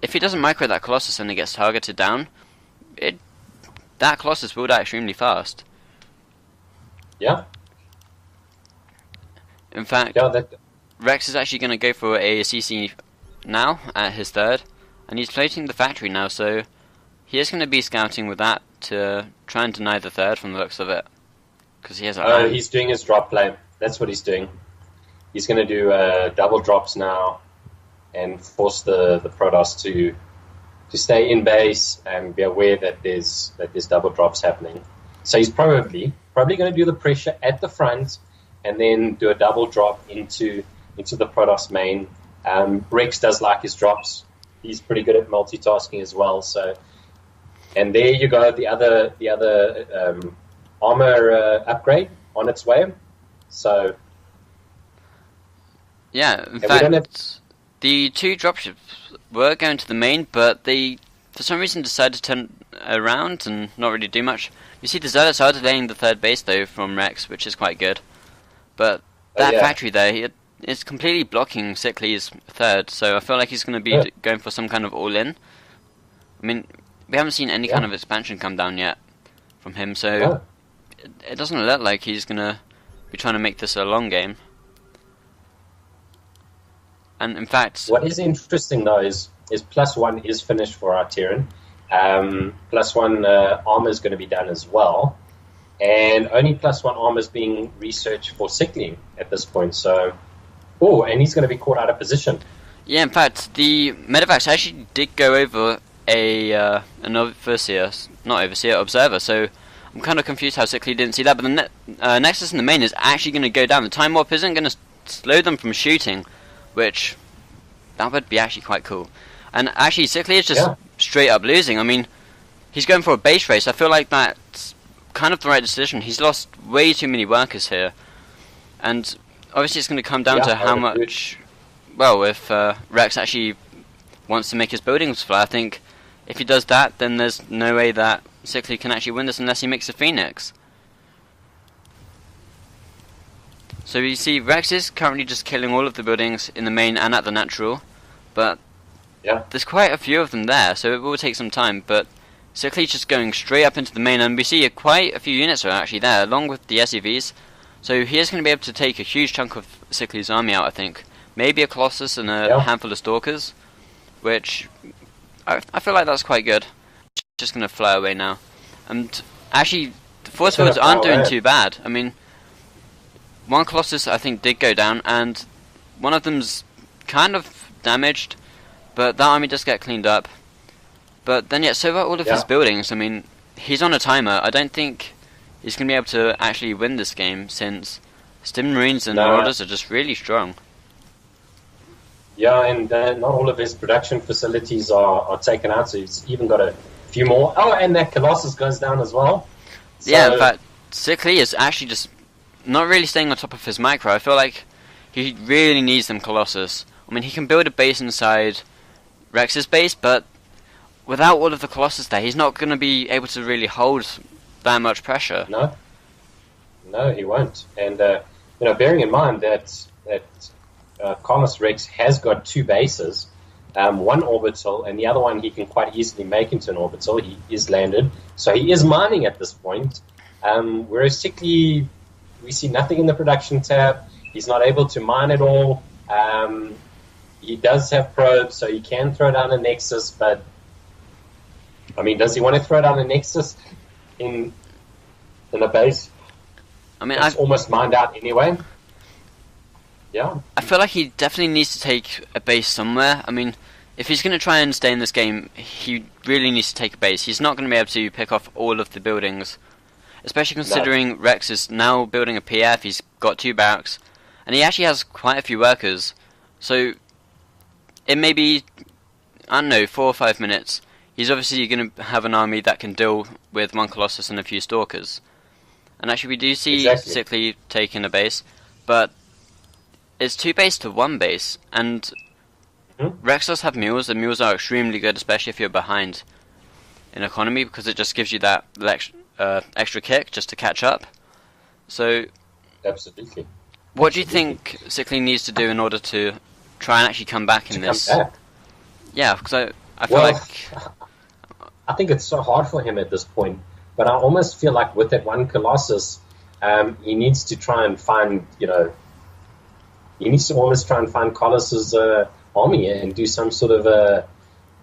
S1: if he doesn't micro that Colossus and it gets targeted down, that Colossus will die extremely fast.
S2: Yeah.
S1: In fact, Rex is actually going to go for a CC now at his third, and he's floating the factory now, so he is going to be scouting with that to try and deny the third from the looks of it. Because he has
S2: he's doing his drop play. That's what he's doing. He's going to do double drops now and force the Protoss to stay in base and be aware that there's double drops happening. So he's probably going to do the pressure at the front and then do a double drop into the Protoss main. Rex does like his drops. He's pretty good at multitasking as well. So, and there you go, the other armor upgrade on its way. So,
S1: yeah, in fact, the two dropships were going to the main, but they, for some reason, decided to turn around and not really do much. You see the Zealots are delaying the third base, though, from Rex, which is quite good. But that factory there, it's completely blocking Cyclic's third, so I feel like he's going to be going for some kind of all-in. I mean, we haven't seen any kind of expansion come down yet from him, so it doesn't look like he's going to be trying to make this a long game. And in fact...
S2: What is interesting, though, is +1 is finished for our Terran. +1 armor is going to be done as well. And only +1 armor is being researched for Cyclic at this point. So, and he's going to be caught out of position.
S1: Yeah, in fact, the Medivacs actually did go over an overseer, not overseer, observer. So I'm kind of confused how Cyclic didn't see that. But the Nexus in the main is actually going to go down. The Time Warp isn't going to slow them from shooting, which that would be actually quite cool. And actually, Cyclic is just straight up losing. I mean, he's going for a base race. I feel like that's kind of the right decision. He's lost way too many workers here, and obviously it's going to come down to how much. Well, if Rex actually wants to make his buildings fly, I think if he does that, then there's no way that Cyclic can actually win this unless he makes a Phoenix. So you see, Rex is currently just killing all of the buildings in the main and at the natural, but there's quite a few of them there, so it will take some time. But Cyclic's just going straight up into the main, and we see quite a few units are actually there, along with the SUVs. So he is going to be able to take a huge chunk of Cyclic's army out, I think. Maybe a Colossus and a handful of Stalkers, which I feel like that's quite good. Just going to fly away now. And actually, the Force Fields aren't doing too bad. I mean, one Colossus I think did go down, and one of them's kind of damaged, but that army does get cleaned up. But then so are all of his buildings. I mean, he's on a timer. I don't think he's going to be able to actually win this game, since Stim Marines and Marauders are just really strong.
S2: Yeah, and not all of his production facilities are taken out, so he's even got a few more. Oh, and that Colossus goes down as well. So,
S1: yeah, in fact, Cyclic is actually just not really staying on top of his micro. I feel like he really needs them Colossus. I mean, he can build a base inside Rex's base, but without all of the Colossus there, he's not going to be able to really hold that much pressure.
S2: No, he won't. And bearing in mind that Carlos Rex has got two bases, one orbital, and the other one he can quite easily make into an orbital. He is landed, so he is mining at this point. Whereas Cyclic, we see nothing in the production tab. He's not able to mine at all. he does have probes, so he can throw down a Nexus, but I mean, does he want to throw down a Nexus in a base?
S1: I mean,
S2: it's almost mined out anyway. Yeah.
S1: I feel like he definitely needs to take a base somewhere. I mean, if he's going to try and stay in this game, he really needs to take a base. He's not going to be able to pick off all of the buildings, especially considering Rex is now building a PF. He's got 2 barracks, and he actually has quite a few workers. So it may be, I don't know, 4 or 5 minutes. He's obviously going to have an army that can deal with 1 Colossus and a few Stalkers. And actually we do see Cyclic taking a base, but it's 2 base to 1 base, and Rex does have mules, and mules are extremely good, especially if you're behind in economy, because it just gives you that extra kick just to catch up. So,
S2: absolutely.
S1: What do you think Cyclic needs to do in order to try and actually come back in this? Yeah, because I feel like...
S2: I think it's so hard for him at this point, but I almost feel like with that 1 Colossus, he needs to try and find, he needs to almost try and find Colossus' army and do some sort of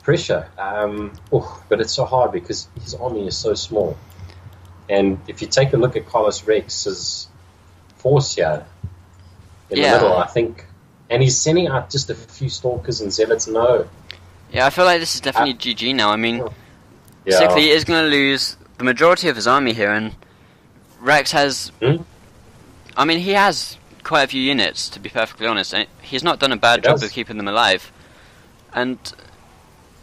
S2: pressure. But it's so hard because his army is so small. And if you take a look at Carlos Rex's force here in the middle, I think, and he's sending out just a few Stalkers and Zealots. No.
S1: Yeah, I feel like this is definitely GG now. I mean, Cyclic is going to lose the majority of his army here, and Rex has... I mean, he has quite a few units, to be perfectly honest. He's not done a bad job of keeping them alive. And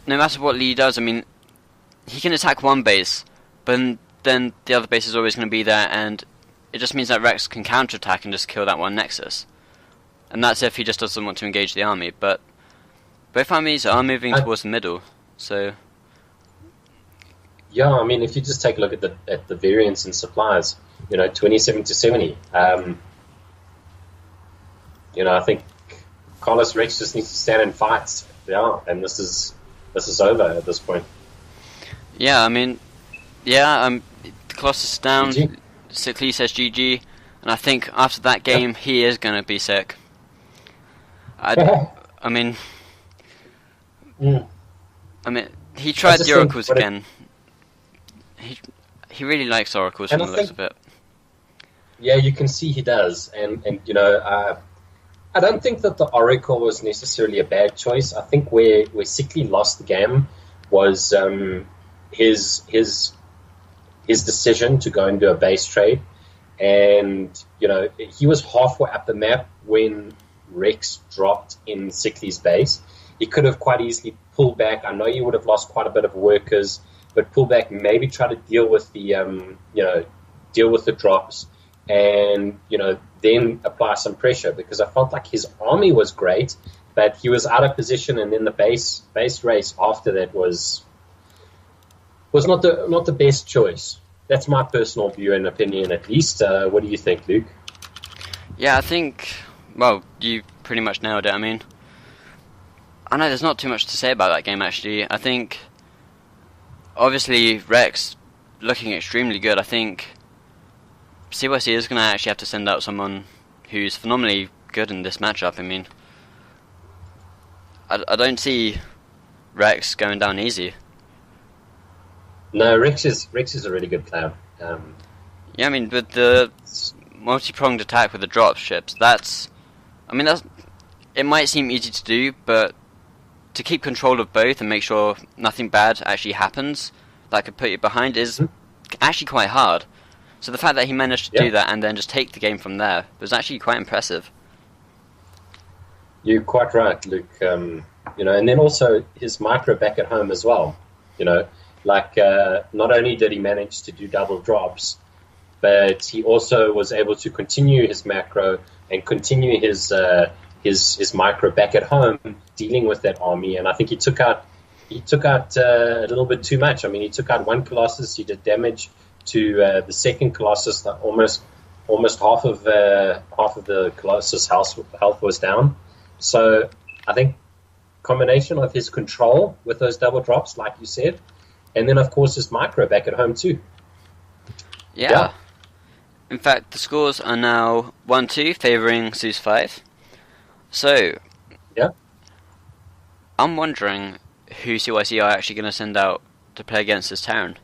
S1: no matter what Lee does, I mean, he can attack 1 base, but then the other base is always going to be there, and it just means that Rex can counterattack and just kill that 1 Nexus. And that's if he just doesn't want to engage the army, but both armies are moving towards the middle, so...
S2: Yeah, I mean, if you just take a look at the variance in supplies, 27 to 70. I think Carlos Rex just needs to stand and fight. Yeah, and this is over at this point.
S1: Yeah, I mean, Colossus is down. Cyclic says GG, and I think after that game he is going to be sick. I mean, he tried the oracles again. He really likes oracles from the looks of it.
S2: Yeah, you can see he does, and I don't think that the oracle was necessarily a bad choice. I think where Cyclic lost the game was his decision to go and do a base trade, and he was halfway up the map when Rex dropped in Cyclic's base. He could have quite easily pulled back. I know he would have lost quite a bit of workers, but pull back, maybe try to deal with the drops, and then apply some pressure, because I felt like his army was great, but he was out of position, and then the base race after that was not the best choice. That's my personal view and opinion, at least. What do you think, Luke?
S1: Yeah, I think, well, you pretty much nailed it. I mean, I know there's not too much to say about that game, actually. I think, obviously, Rex looking extremely good. I think CYC is going to actually have to send out someone who's phenomenally good in this matchup. I mean, I don't see Rex going down easy.
S2: No, Rex is a really good player.
S1: Yeah, I mean, with the multi-pronged attack with the drop ships, it might seem easy to do, but to keep control of both and make sure nothing bad actually happens that could put you behind is actually quite hard. So the fact that he managed to do that and then just take the game from there was actually quite impressive.
S2: You're quite right, Luke. And then also his micro back at home as well. Not only did he manage to do double drops, but he also was able to continue his macro and continue his micro back at home, dealing with that army. And I think he took out a little bit too much. I mean, he took out 1 Colossus. He did damage to the second Colossus. That almost half of the Colossus health was down. So I think combination of his control with those double drops, like you said, and then of course his micro back at home too.
S1: Yeah. In fact, the scores are now 1-2 favouring Zues5. So, I'm wondering who CYC are actually going to send out to play against this Terran.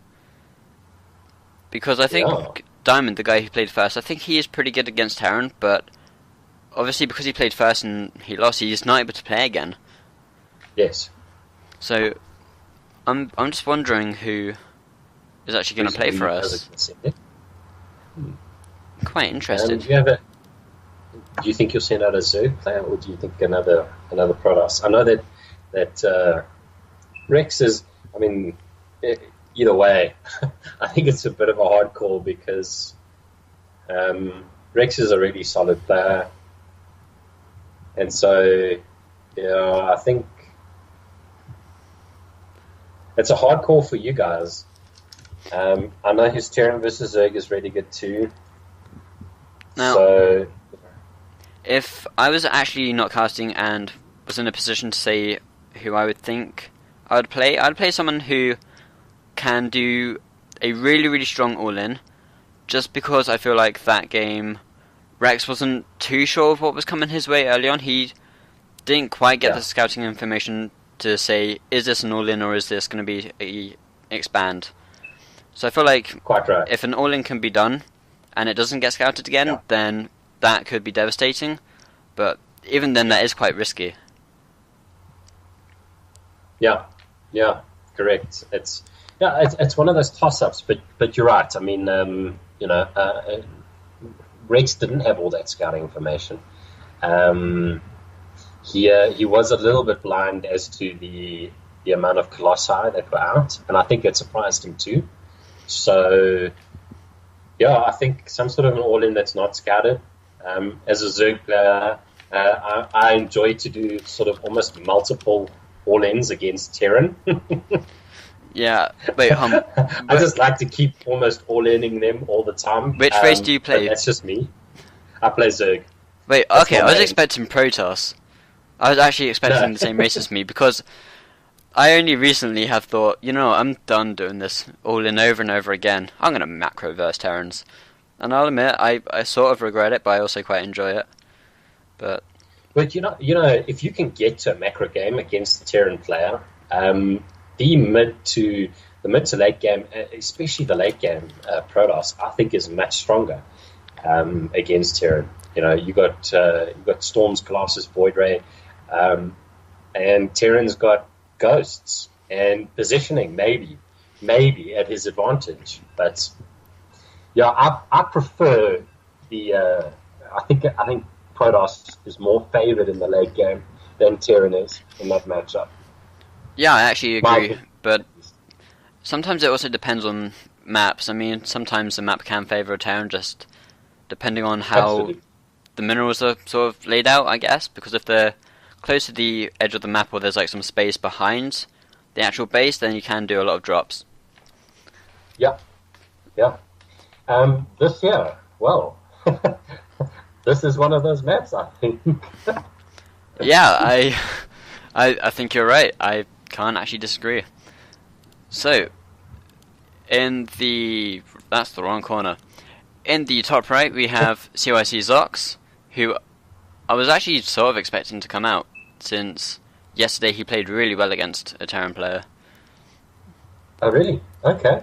S1: Because I think Diamond, the guy who played first, I think he is pretty good against Terran, but obviously because he played first and he lost, he's not able to play again.
S2: Yes.
S1: So I'm just wondering who is actually going to play for us. Quite interested.
S2: Do you think you'll send out a Zerg player, or do you think another Protoss? I know that Rex is. I mean, either way, I think it's a bit of a hard call because Rex is a really solid player, and so I think it's a hard call for you guys. I know his Terran versus Zerg is really good too.
S1: Now,
S2: so,
S1: if I was actually not casting and was in a position to say who I would think I'd play someone who can do a really, really strong all-in, just because I feel like that game, Rex wasn't too sure of what was coming his way early on. He didn't quite get the scouting information to say, is this an all-in or is this going to be a expand? So I feel like
S2: quite right.
S1: If an all-in can be done, and it doesn't get scouted again, then that could be devastating. But even then, that is quite risky. Yeah,
S2: correct. It's one of those toss-ups, but you're right. I mean, Rex didn't have all that scouting information. He was a little bit blind as to the amount of Colossi that were out, and I think it surprised him too. So, I think some sort of an all-in that's not scouted. As a Zerg player, I enjoy to do sort of almost multiple all-ins against Terran.
S1: Yeah, wait,
S2: I just like to keep almost all-inning them all the time.
S1: Which race do you play?
S2: That's just me. I play Zerg.
S1: Wait, okay, I was expecting Protoss. I was actually expecting the same race as me, because I only recently have thought, I'm done doing this all-in over and over again. I'm going to macro-verse Terrans. And I'll admit, I sort of regret it, but I also quite enjoy it. But
S2: if you can get to a macro game against the Terran player, the mid to late game, especially the late game Protoss, I think is much stronger against Terran. You got Storms, Colossus, Void Ray, and Terran's got Ghosts and positioning, maybe at his advantage. But I prefer the. I think Protoss is more favored in the late game than Terran is in that matchup.
S1: Yeah, I actually agree, but sometimes it also depends on maps. I mean, sometimes the map can favor a Terran, just depending on how the minerals are sort of laid out, I guess, because if they're close to the edge of the map or there's like some space behind the actual base, then you can do a lot of drops.
S2: Yeah. This year, well, this is one of those maps, I think.
S1: Yeah, I think you're right. I can't actually disagree. So, that's the wrong corner. In the top right, we have CYC Zox, who I was actually sort of expecting to come out, since yesterday he played really well against a Terran player.
S2: Oh, really? Okay.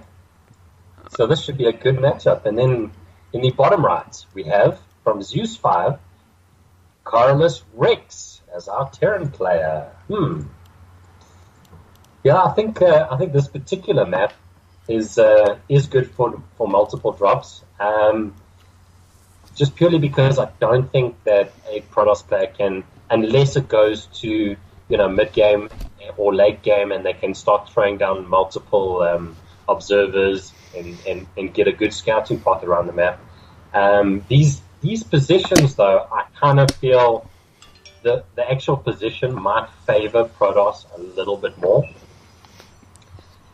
S2: So this should be a good matchup. And then in the bottom right, we have, from Zues5, Carlos Rex as our Terran player. Yeah, I think this particular map is good for multiple drops. Just purely because I don't think that a Protoss player can, unless it goes to mid game or late game, and they can start throwing down multiple observers and get a good scouting path around the map. These positions, though, I kind of feel the actual position might favor Protoss a little bit more.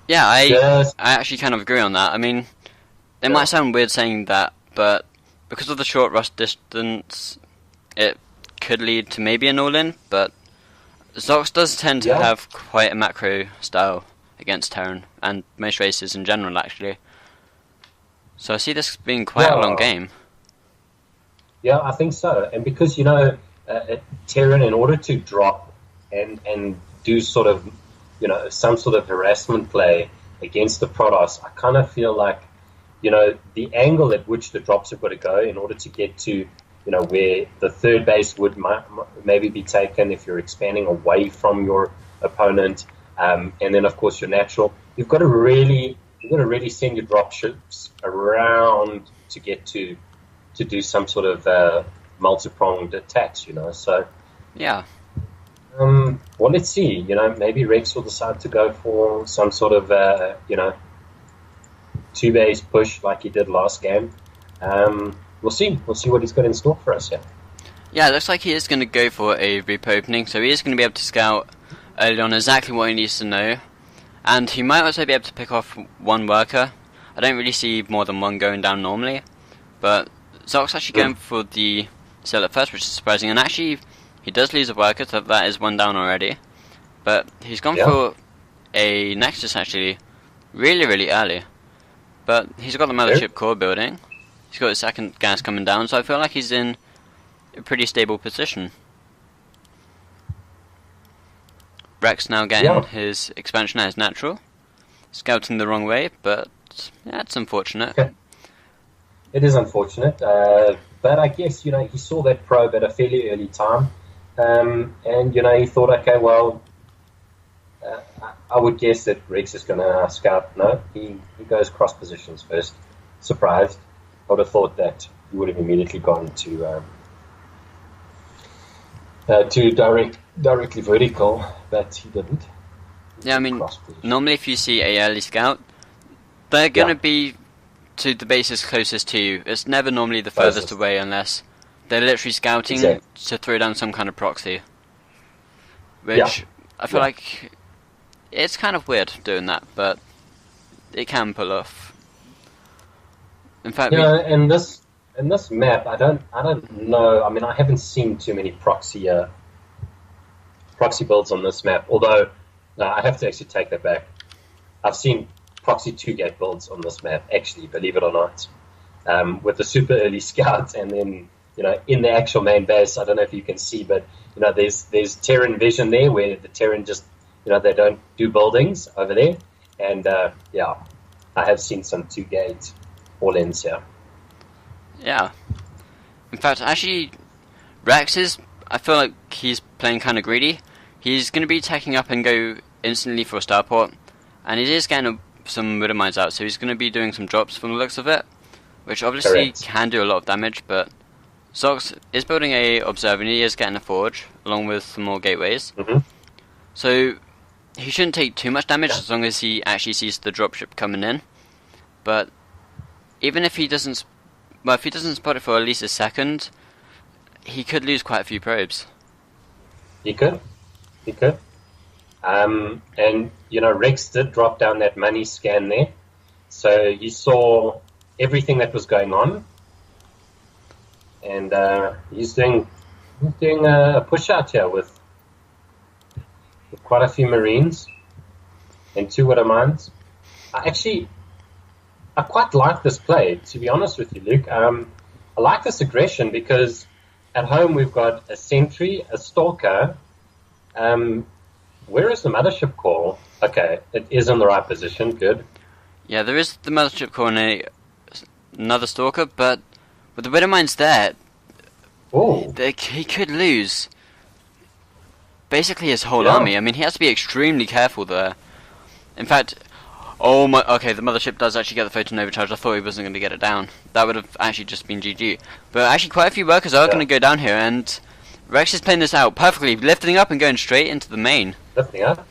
S1: Yeah, I actually kind of agree on that. I mean, it might sound weird saying that, but because of the short rush distance, it could lead to maybe an all-in, but Zox does tend to have quite a macro style against Terran, and most races in general, actually. So I see this being quite a long game.
S2: Yeah, I think so. And because, Terran, in order to drop and do sort of, some sort of harassment play against the Protoss, I kind of feel like, the angle at which the drops have got to go in order to get to, where the third base would maybe be taken if you're expanding away from your opponent, and then of course your natural. You've got to really send your drop ships around to get to do some sort of multi-pronged attacks, So
S1: yeah.
S2: Well, let's see. Maybe Rex will decide to go for some sort of two-base push like he did last game. We'll see. We'll see what he's got in store for us.
S1: Yeah, it looks like he is going to go for a repo opening, so he is going to be able to scout early on exactly what he needs to know. And he might also be able to pick off one worker. I don't really see more than one going down normally. But Zox actually going for the Sailor first, which is surprising. And actually, he does lose a worker, so that is one down already. But he's gone for a Nexus actually really, really early. But he's got the Mothership core building. He's got his second gas coming down, so I feel like he's in a pretty stable position. Rex now getting his expansion as natural. Scouting the wrong way, but yeah, it's unfortunate.
S2: It is unfortunate, but I guess, he saw that probe at a fairly early time, and, he thought, okay, well, I would guess that Rex is going to scout. No, he goes cross positions first. Surprised. I would have thought that he would have immediately gone to directly vertical, but he didn't.
S1: Yeah, I mean, normally if you see a early scout, they're going to be to the bases closest to you. It's never normally the furthest away unless they're literally scouting to throw down some kind of proxy. Which I feel like it's kind of weird doing that, but it can pull off. In fact,
S2: in this map, I don't know. I mean, I haven't seen too many proxy builds on this map. Although, I have to actually take that back. I've seen proxy 2-gate builds on this map. Actually, believe it or not, with the super early scouts, and then in the actual main base. I don't know if you can see, but there's Terran vision there, where the Terran just they don't do buildings over there, and I have seen some 2-gate all-ins here.
S1: Yeah. In fact, actually, Rex I feel like he's playing kind of greedy. He's going to be taking up and go instantly for a starport, and he is getting some Widow Mines out, so he's going to be doing some drops from the looks of it, which obviously can do a lot of damage, but Zox is building a Observer, and he is getting a Forge, along with some more gateways. So he shouldn't take too much damage as long as he actually sees the dropship coming in. But even if he doesn't, if he doesn't spot it for at least a second, he could lose quite a few probes.
S2: He could. And Rex did drop down that money scan there, so he saw everything that was going on, and he's doing a push out here with quite a few Marines and 2 Widow Mines. I quite like this play, to be honest with you, Luke. I like this aggression because at home we've got a sentry, a stalker. Where is the mothership core? Okay, it is in the right position. Good.
S1: Yeah, there is the mothership core and another stalker, but with the Widow Mines there, he could lose basically his whole army. I mean, he has to be extremely careful there. In fact, okay, the mothership does actually get the photon overcharge. I thought he wasn't going to get it down. That would have actually just been GG. But actually, quite a few workers are going to go down here, and Rex is playing this out perfectly, lifting up and going straight into the main.
S2: Lifting up?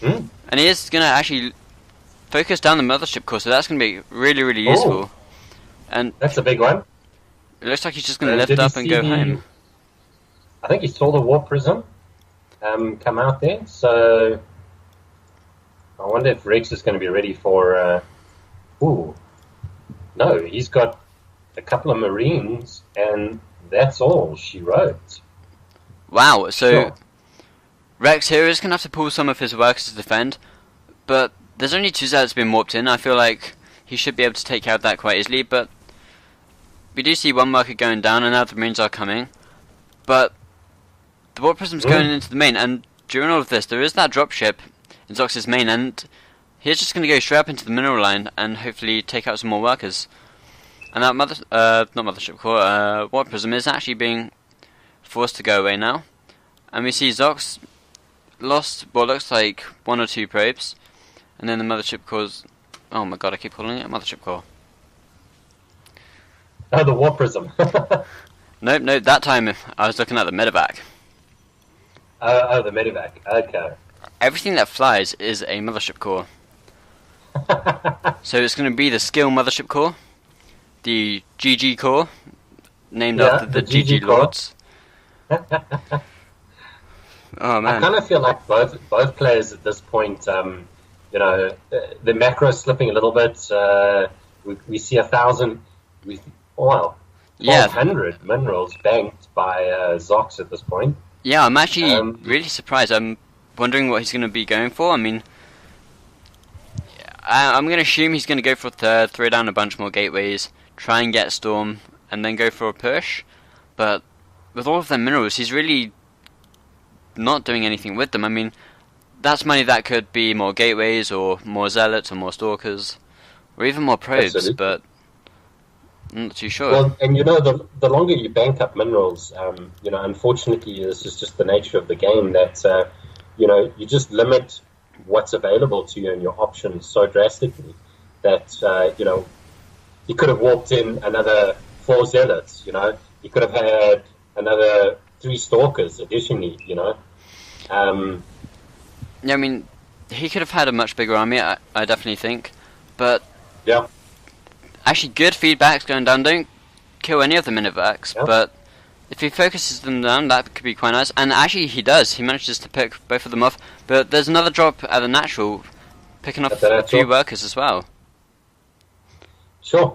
S1: And he is going to actually focus down the mothership core, so that's going to be really, really useful. And
S2: that's a big one.
S1: It looks like he's just going to lift up and go home.
S2: I think he saw the Warp Prism come out there, so I wonder if Rex is going to be ready for... No, he's got a couple of Marines, and that's all she wrote.
S1: Wow, so Rex here is going to have to pull some of his workers to defend, but there's only 2 Zeds been warped in. I feel like he should be able to take care of that quite easily, but we do see one worker going down, and now the Marines are coming. But the Warp Prism's going into the main, and during all of this, there is that dropship in Zox's main, and he's just going to go straight up into the mineral line and hopefully take out some more workers. And that not mothership core, Warp Prism is actually being forced to go away now. And we see Zox lost what looks like 1 or 2 probes, and then the mothership core's... Oh my god, I keep calling it a mothership core.
S2: Oh, the Warp Prism.
S1: Nope, that time I was looking at the medevac.
S2: Oh, the medevac. Okay.
S1: Everything that flies is a mothership core. So it's going to be the skill mothership core, the GG core, named after the GG Lords. Oh man.
S2: I kind of feel like both players at this point, you know, the macro slipping a little bit. We see 1,000, well, 1,200 minerals banked by Zox at this point.
S1: Yeah, I'm actually really surprised. I'm wondering what he's going to be going for. I mean, I'm going to assume he's going to go for a third, throw down a bunch more gateways, try and get Storm, and then go for a push. But with all of them minerals, he's really not doing anything with them. I mean, that's money that could be more gateways, or more zealots, or more stalkers, or even more probes, Absolutely. But I'm not too sure.
S2: Well, and you know, the longer you bank up minerals, you know, unfortunately, this is just the nature of the game that, you know, you just limit what's available to you and your options so drastically that, you know, you could have walked in another 4 zealots, you know, you could have had another 3 stalkers additionally, you know.
S1: Yeah, I mean, he could have had a much bigger army, I definitely think, but
S2: yeah.
S1: Actually, good feedback's going down. Don't kill any of the medevacs,
S2: yeah.
S1: But if he focuses them down, that could be quite nice. And actually, he does. He manages to pick both of them off. But there's another drop at the natural, picking off a few workers as well.
S2: Sure.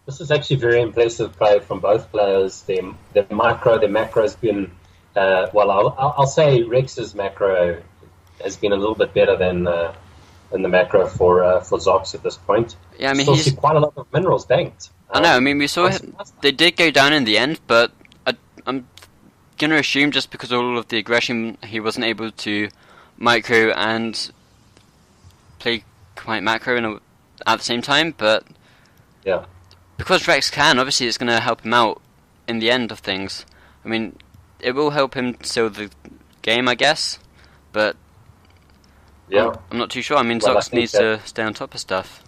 S2: This is actually very impressive play from both players. The macro has been, well, I'll say Rex's macro has been a little bit better than the macro for Zox at this point.
S1: Yeah, I mean,
S2: still see quite a lot of minerals banked.
S1: I know. I mean, we saw they did go down in the end, but I'm gonna assume just because of all of the aggression, he wasn't able to micro and play quite macro at the same time. But
S2: yeah,
S1: because Rex can, obviously, it's gonna help him out in the end of things. I mean, it will help him seal the game, I guess, but.
S2: Yeah.
S1: I'm not too sure. I mean, Zox needs to stay on top of stuff.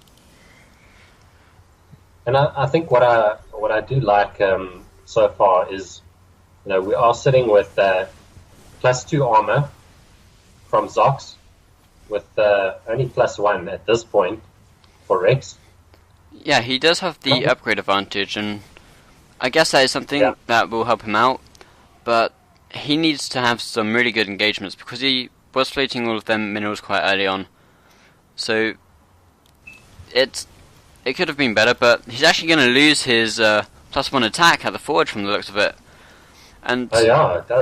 S2: And I think what I do like so far is, you know, we are sitting with +2 armor from Zox, with only +1 at this point for Rex.
S1: Yeah, he does have the upgrade advantage, and I guess that is something that will help him out. But he needs to have some really good engagements because he was floating all of them minerals quite early on, so it could have been better, but he's actually going to lose his +1 attack at the forge from the looks of it. And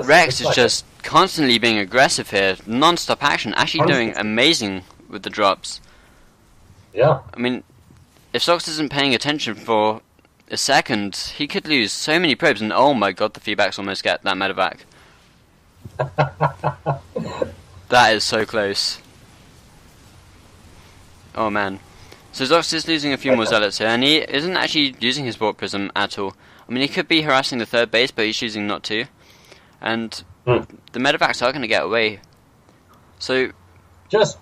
S1: Rex is just constantly being aggressive here, non-stop action, actually doing amazing with the drops.
S2: Yeah.
S1: I mean, if Zox isn't paying attention for a second, he could lose so many probes, and oh my god, the feedbacks almost get that medevac. That is so close. Oh man. So Zox is losing a few more zealots here, and he isn't actually using his Warp Prism at all. I mean, he could be harassing the 3rd base, but he's choosing not to. And the medevacs are going to get away. So
S2: just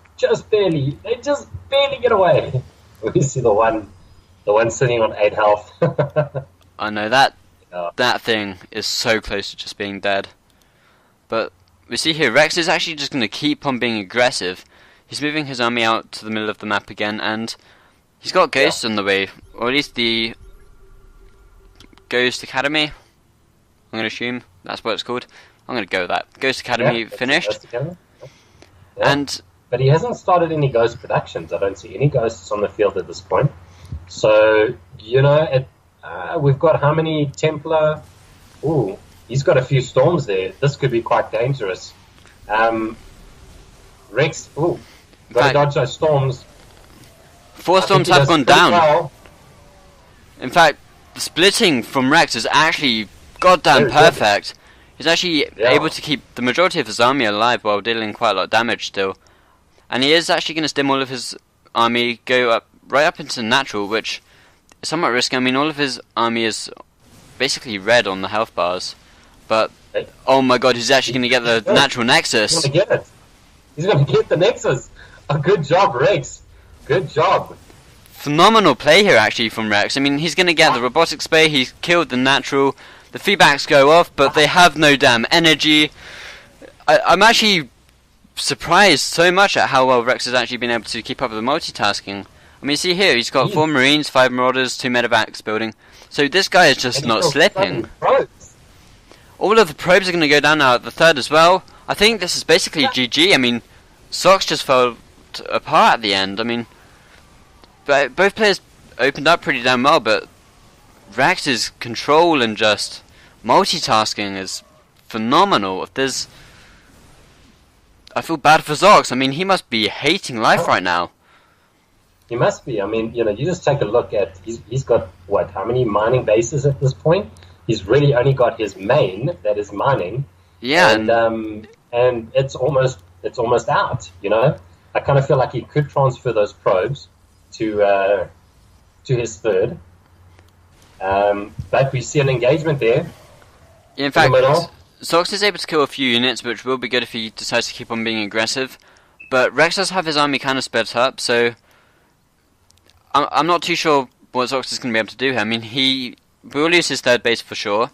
S2: barely, they just barely get away. We see the one sitting on 8 health.
S1: I know that thing is so close to just being dead. But we see here, Rex is actually just going to keep on being aggressive. He's moving his army out to the middle of the map again, and he's got Ghosts on the way, or at least the Ghost Academy. I'm going to assume that's what it's called. I'm going to go with that. Ghost Academy finished.
S2: But he hasn't started any Ghost productions. I don't see any Ghosts on the field at this point. So, you know, we've got how many Templar? Ooh. He's got a few Storms there. This could be quite dangerous. Rex, got to dodge those Storms.
S1: 4 Storms have gone down. Well. In fact, the splitting from Rex is actually goddamn perfect. He's actually able to keep the majority of his army alive while dealing quite a lot of damage still. And he is actually going to stim all of his army, go right up into natural, which is somewhat risky. I mean, all of his army is basically red on the health bars. But, oh my god, he's actually going to get the natural nexus.
S2: He's going to get it. He's going to get the nexus. Oh, good job, Rex. Good job.
S1: Phenomenal play here, actually, from Rex. I mean, he's going to get the robotic spray, he's killed the natural, the feedbacks go off, but they have no damn energy. I'm actually surprised so much at how well Rex has actually been able to keep up with the multitasking. I mean, see here, he's got 4 Marines, 5 Marauders, 2 medevacs building. So this guy is just not slipping. All of the probes are going to go down now at the third as well. I think this is basically GG. I mean, Sox just fell apart at the end. I mean, both players opened up pretty damn well, but Rex's control and just multitasking is phenomenal. I feel bad for Zox. I mean, he must be hating life right now.
S2: He must be. I mean, you just take a look at, he's got, what, how many mining bases at this point? He's really only got his main that is mining.
S1: Yeah.
S2: And it's almost out, I kind of feel like he could transfer those probes to his third. But we see an engagement there.
S1: In fact, Zox is able to kill a few units, which will be good if he decides to keep on being aggressive. But Rex does have his army kind of split up, so I'm not too sure what Zox is going to be able to do here. I mean, he will lose his third base for sure,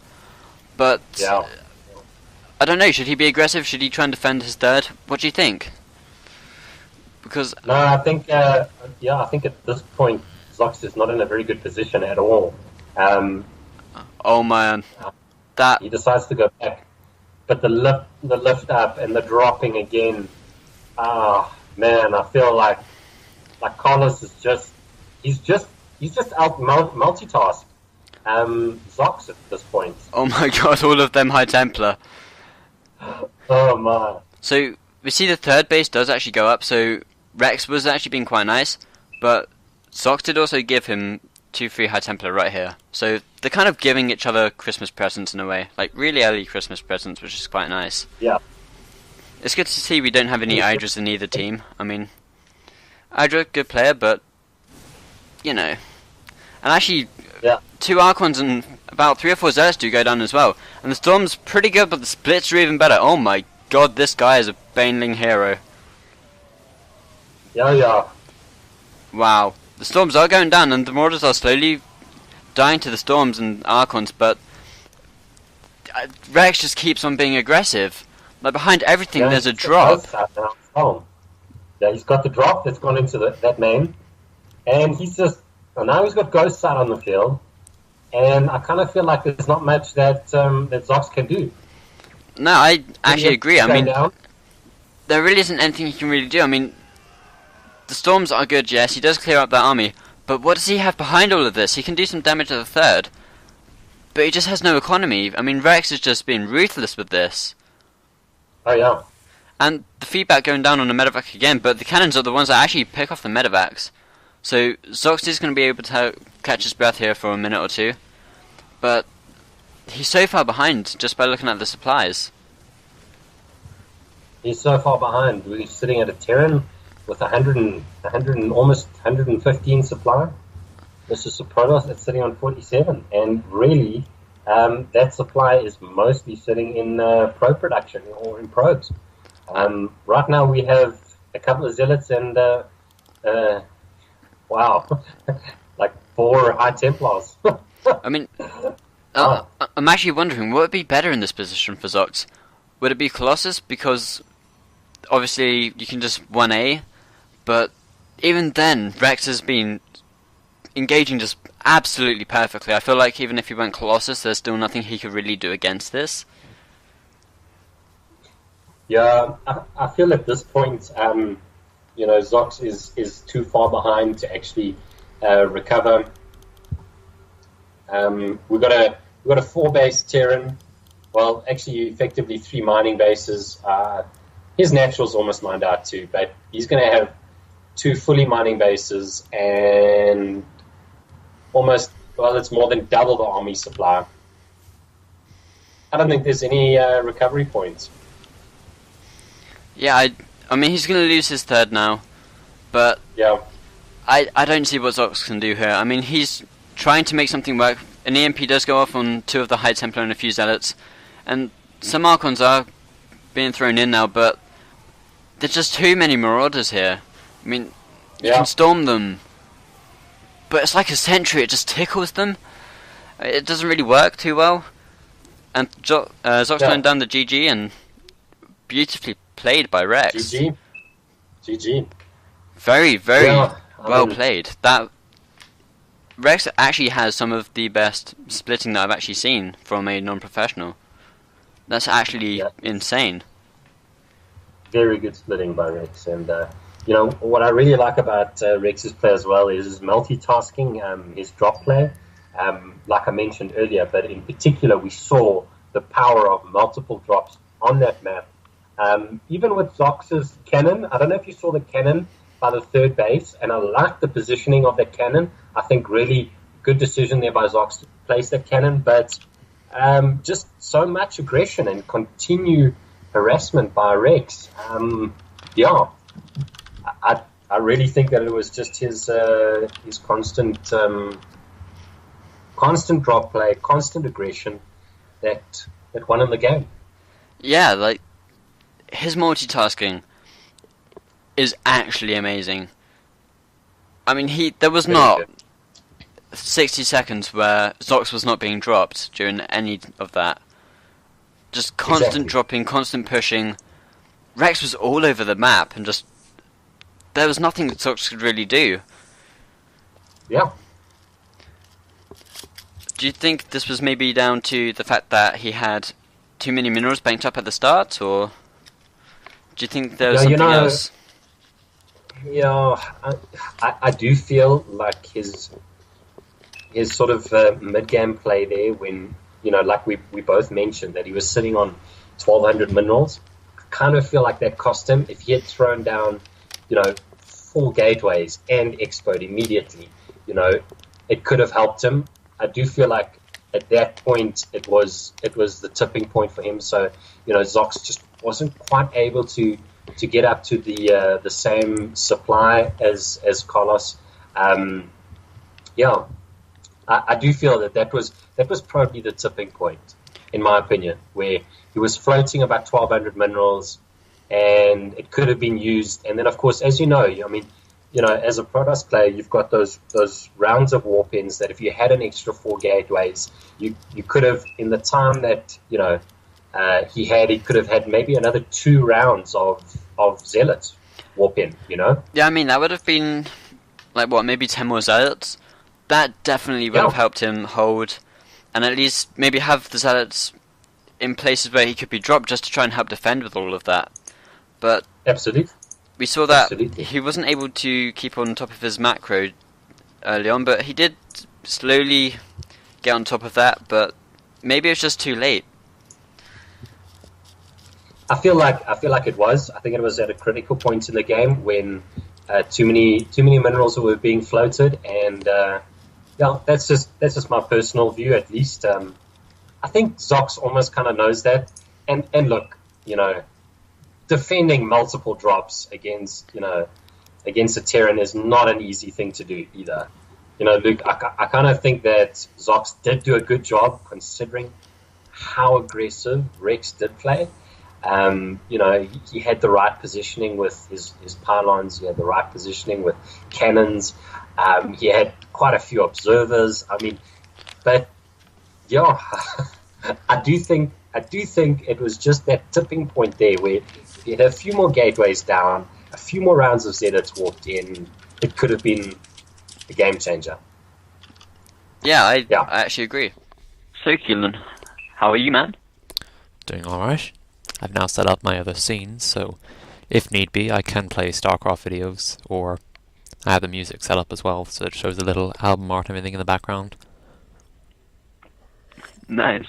S1: but I don't know. Should he be aggressive? Should he try and defend his third? What do you think? Because
S2: no, I think I think at this point Zox is not in a very good position at all.
S1: Oh man, that
S2: he decides to go back, but the lift up and the dropping again. Man, I feel like Carlos is just out multitask. Zox at this point.
S1: Oh my god, all of them High Templar.
S2: Oh my.
S1: So we see the third base does actually go up, so Rex was actually being quite nice, but Zox did also give him 2 free High Templar right here. So they're kind of giving each other Christmas presents in a way, like really early Christmas presents, which is quite nice.
S2: Yeah.
S1: It's good to see we don't have any Hydras in either team. I mean, Hydra, good player, but and actually, 2 Archons and about 3 or 4 Zealots do go down as well. And the Storm's pretty good, but the Splits are even better. Oh my god, this guy is a Baneling hero.
S2: Yeah.
S1: Wow. The Storms are going down, and the Marauders are slowly dying to the Storms and Archons, but Rex just keeps on being aggressive. Like, behind everything there's a drop.
S2: Yeah, he's got the drop that's gone into that main. And now he's got Ghost Sight on the field, and I kind of feel like there's not much that Zox can do.
S1: No, I actually agree. I mean, there really isn't anything he can really do. I mean, the Storms are good, yes, he does clear up that army, but what does he have behind all of this? He can do some damage to the third, but he just has no economy. I mean, Rex has just been ruthless with this.
S2: Oh yeah.
S1: And the feedback going down on the medevac again, but the cannons are the ones that actually pick off the medevacs. So Zox is going to be able to catch his breath here for a minute or two, but he's so far behind just by looking at the supplies.
S2: He's so far behind. We're sitting at a Terran with 100 and almost 115 supply. This is a Protoss that's sitting on 47, and really that supply is mostly sitting in probe production or in probes. Right now we have a couple of Zealots and wow, like 4 High Templars.
S1: I mean, I'm actually wondering, what would be better in this position for Zox? Would it be Colossus? Because obviously you can just 1A, but even then, Rex has been engaging just absolutely perfectly. I feel like even if he went Colossus, there's still nothing he could really do against this.
S2: Yeah, I feel at this point, Zox is too far behind to actually recover. We've got a 4-base Terran. Well, actually, effectively 3 mining bases. His natural's almost mined out too, but he's going to have 2 fully mining bases and it's more than double the army supply. I don't think there's any recovery points.
S1: Yeah, I mean, he's going to lose his third now, but
S2: Yeah.
S1: I don't see what Zox can do here. I mean, he's trying to make something work. An EMP does go off on 2 of the High Templar and a few Zealots, and some Archons are being thrown in now, but there's just too many Marauders here. I mean, you can storm them, but it's like a sentry, it just tickles them. It doesn't really work too well. And Zox going down the GG, and beautifully played by Rex.
S2: GG.
S1: Very, very well played. That Rex actually has some of the best splitting that I've actually seen from a non-professional. That's actually insane.
S2: Very good splitting by Rex, and you know what I really like about Rex's play as well is his multitasking, his drop play. Like I mentioned earlier, but in particular we saw the power of multiple drops on that map. Even with Zox's cannon, I don't know if you saw the cannon by the third base, and I like the positioning of that cannon. I think really good decision there by Zox to place that cannon, but just so much aggression and continued harassment by Rex. I really think that it was just his constant drop play, constant aggression that won him the game.
S1: Yeah, like his multitasking is actually amazing. I mean, there was not 60 seconds where Zox was not being dropped during any of that. Just constant dropping, constant pushing. Rex was all over the map, and just there was nothing that Zox could really do.
S2: Yeah.
S1: Do you think this was maybe down to the fact that he had too many minerals banked up at the start, or do you think there was something else?
S2: Yeah, I do feel like his sort of mid-game play there, when, you know, like we both mentioned, that he was sitting on 1,200 minerals. I kind of feel like that cost him. If he had thrown down, you know, 4 gateways and Expo immediately, you know, it could have helped him. I do feel like at that point it was the tipping point for him. So, you know, Zox just wasn't quite able to get up to the same supply as Carlos. I do feel that was probably the tipping point, in my opinion, where he was floating about 1,200 minerals, and it could have been used. And then, of course, as you know, I mean, you know, as a Protoss player, you've got those rounds of warp-ins that if you had an extra 4 gateways, you could have, in the time that, you know, he could have had maybe another 2 rounds of Zealots warp-in, you know?
S1: Yeah, I mean, that would have been, like, what, maybe 10 more Zealots? That definitely would have helped him hold, and at least maybe have the Zealots in places where he could be dropped just to try and help defend with all of that. But
S2: absolutely,
S1: we saw that he wasn't able to keep on top of his macro early on, but he did slowly get on top of that, but maybe it was just too late.
S2: I feel like it was. I think it was at a critical point in the game when too many minerals were being floated, and that's just my personal view, at least. I think Zox almost kind of knows that, and look, you know, defending multiple drops against a Terran is not an easy thing to do either. You know, Luke, I kind of think that Zox did do a good job considering how aggressive Rex did play. You know, he had the right positioning with his pylons. He had the right positioning with cannons. He had quite a few observers. I mean, but yeah, I do think it was just that tipping point there where he had a few more gateways down, a few more rounds of Zealots walked in. It could have been a game changer.
S1: Yeah, I actually agree. So, Keelan, how are you, man?
S3: Doing alright. I've now set up my other scenes, so if need be, I can play StarCraft videos, or I have the music set up as well, so it shows a little album art and everything in the background.
S1: Nice.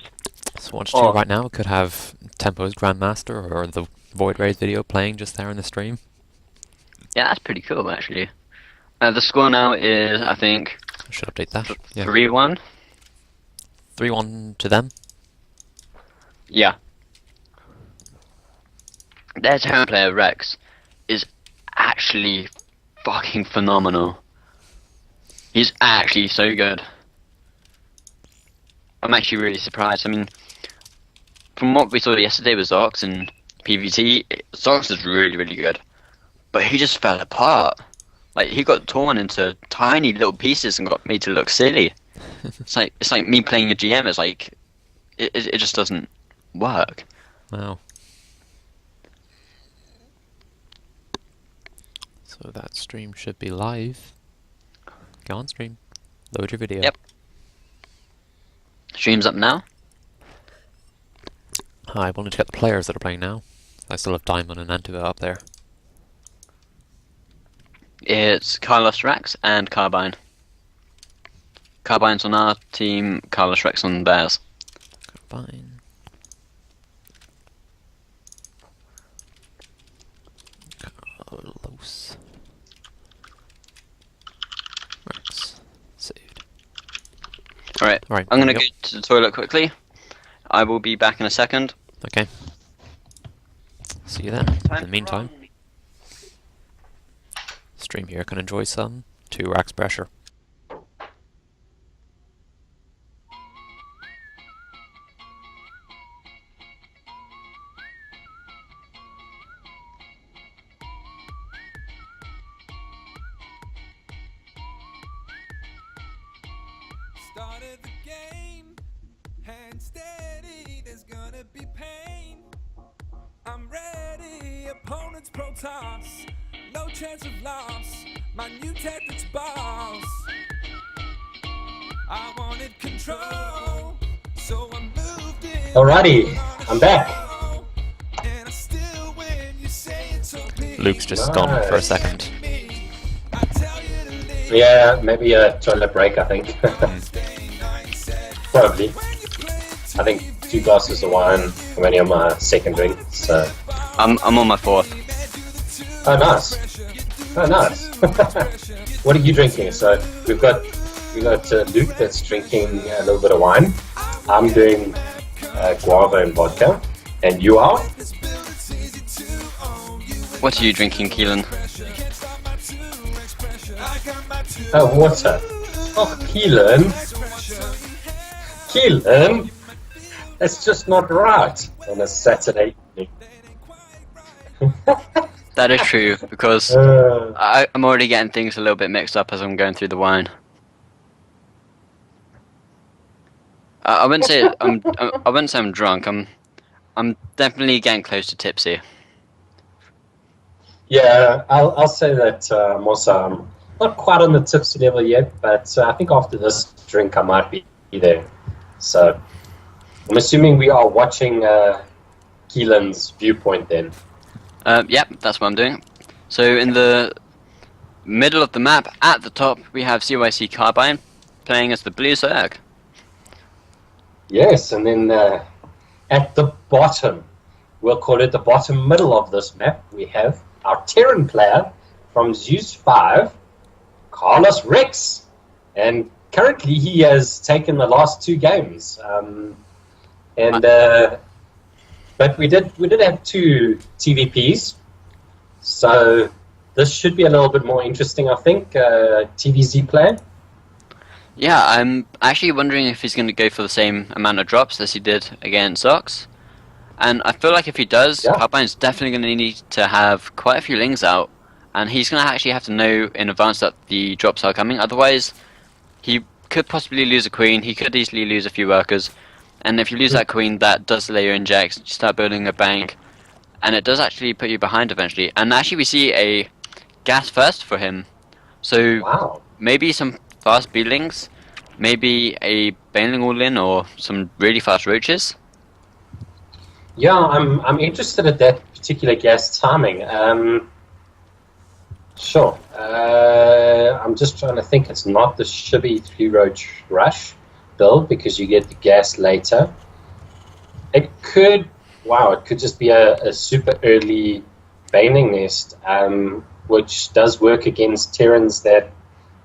S3: So what you do right now, we could have Tempo's Grandmaster or the Void Rays video playing just there in the stream.
S1: Yeah, that's pretty cool, actually. The score now is, I think,
S3: I should update that.
S1: 3-1.
S3: 3-1 to them.
S1: Yeah. Their Terran player, Rex, is actually fucking phenomenal. He's actually so good. I'm actually really surprised. I mean, from what we saw yesterday with Zox and PvT, Zox is really, really good. But he just fell apart. Like, he got torn into tiny little pieces and got made to look silly. It's like me playing a GM. It's like, it just doesn't work.
S3: Wow. So that stream should be live. Go on stream. Load your video.
S1: Yep. Stream's up now.
S3: I wanted to get the players that are playing now. I still have Diamond and Antiva up there.
S1: It's Carlos Rex and Carbine. Carbine's on our team, Carlos Rex on theirs.
S3: Fine. Carlos. Rex. Saved.
S1: Alright,
S3: Alright,
S1: I'm gonna
S3: there
S1: go
S3: we
S1: to the toilet quickly. I will be back in a second.
S3: Okay. See you then. In the meantime, stream here can enjoy some 2 racks pressure.
S4: Started the game, hand steady, there's gonna be pain. I'm ready, opponent's Protoss, no chance of loss, my new tactics boss. I wanted control, so I moved in.
S2: Alrighty, I'm back.
S4: And I still win, you say it's okay.
S3: Luke's just gone for a second.
S4: I tell you to leave.
S2: Yeah, maybe a toilet break, I think. Probably. I think 2 glasses of wine. I'm only on my 2nd drink, so.
S1: I'm on my 4th.
S2: Oh, nice. Oh, nice. What are you drinking? So we've got Luke that's drinking a little bit of wine. I'm doing guava and vodka, and you are?
S1: What are you drinking, Keelan?
S2: Oh, water. Oh, Keelan. Keelan, that's just not right on a Saturday evening.
S1: That is true, because I'm already getting things a little bit mixed up as I'm going through the wine. I wouldn't say I'm drunk. I'm definitely getting close to tipsy.
S2: Yeah, I'll say that I'm also not quite on the tipsy level yet, but I think after this drink I might be there. So I'm assuming we are watching Keelan's viewpoint then.
S1: Yep, that's what I'm doing. So in the middle of the map, at the top, we have CYC Carbine playing as the Blue Zerg.
S2: Yes, and then at the bottom, we'll call it the bottom middle of this map, we have our Terran player from Zues5, Carlos Rex. And currently he has taken the last 2 games. But we did have 2 TVPs, so this should be a little bit more interesting, I think. TVZ play.
S1: Yeah, I'm actually wondering if he's going to go for the same amount of drops as he did against Zox. And I feel like if he does,
S2: Yeah.
S1: Carbine's definitely going to need to have quite a few lings out, and he's going to actually have to know in advance that the drops are coming. Otherwise, he could possibly lose a queen. He could easily lose a few workers. And if you lose that queen, that does delay your injects. You start building a bank, and it does actually put you behind eventually. And actually, we see a gas first for him. So
S2: Wow.
S1: maybe some fast beatlings, maybe a baneling all-in, or some really fast roaches.
S2: Yeah, I'm interested at that particular gas timing. Sure. I'm just trying to think. It's not the shibby 3-roach rush build because you get the gas later. It could just be a super early baning nest, which does work against Terrans that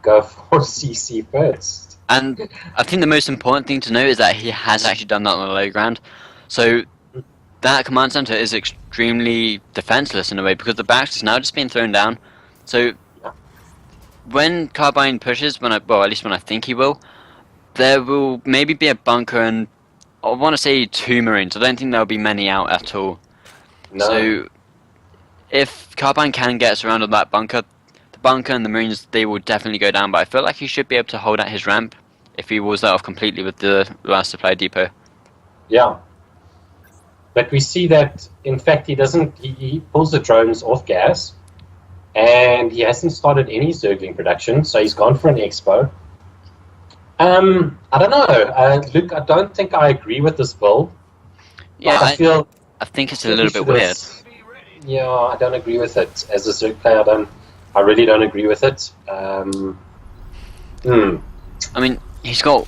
S2: go for CC first.
S1: And I think the most important thing to know is that he has actually done that on the low ground. So that command center is extremely defenseless in a way because the backs is now just being thrown down. So when Carbine pushes, well, at least when I think he will, there will maybe be a bunker and I want to say 2 Marines. I don't think there'll be many out at all.
S2: No.
S1: So if Carbine can get surrounded that bunker, the bunker and the Marines, they will definitely go down. But I feel like he should be able to hold at his ramp if he walls that off completely with the last supply depot.
S2: Yeah. But we see that, in fact, he pulls the drones off gas, and he hasn't started any Zergling production, so he's gone for an expo. I don't know, Luke, I don't think I agree with this build.
S1: Yeah,
S2: I
S1: think it's a little bit weird.
S2: Yeah, I don't agree with it. As a Zerg player, I really don't agree with it.
S1: I mean, he's got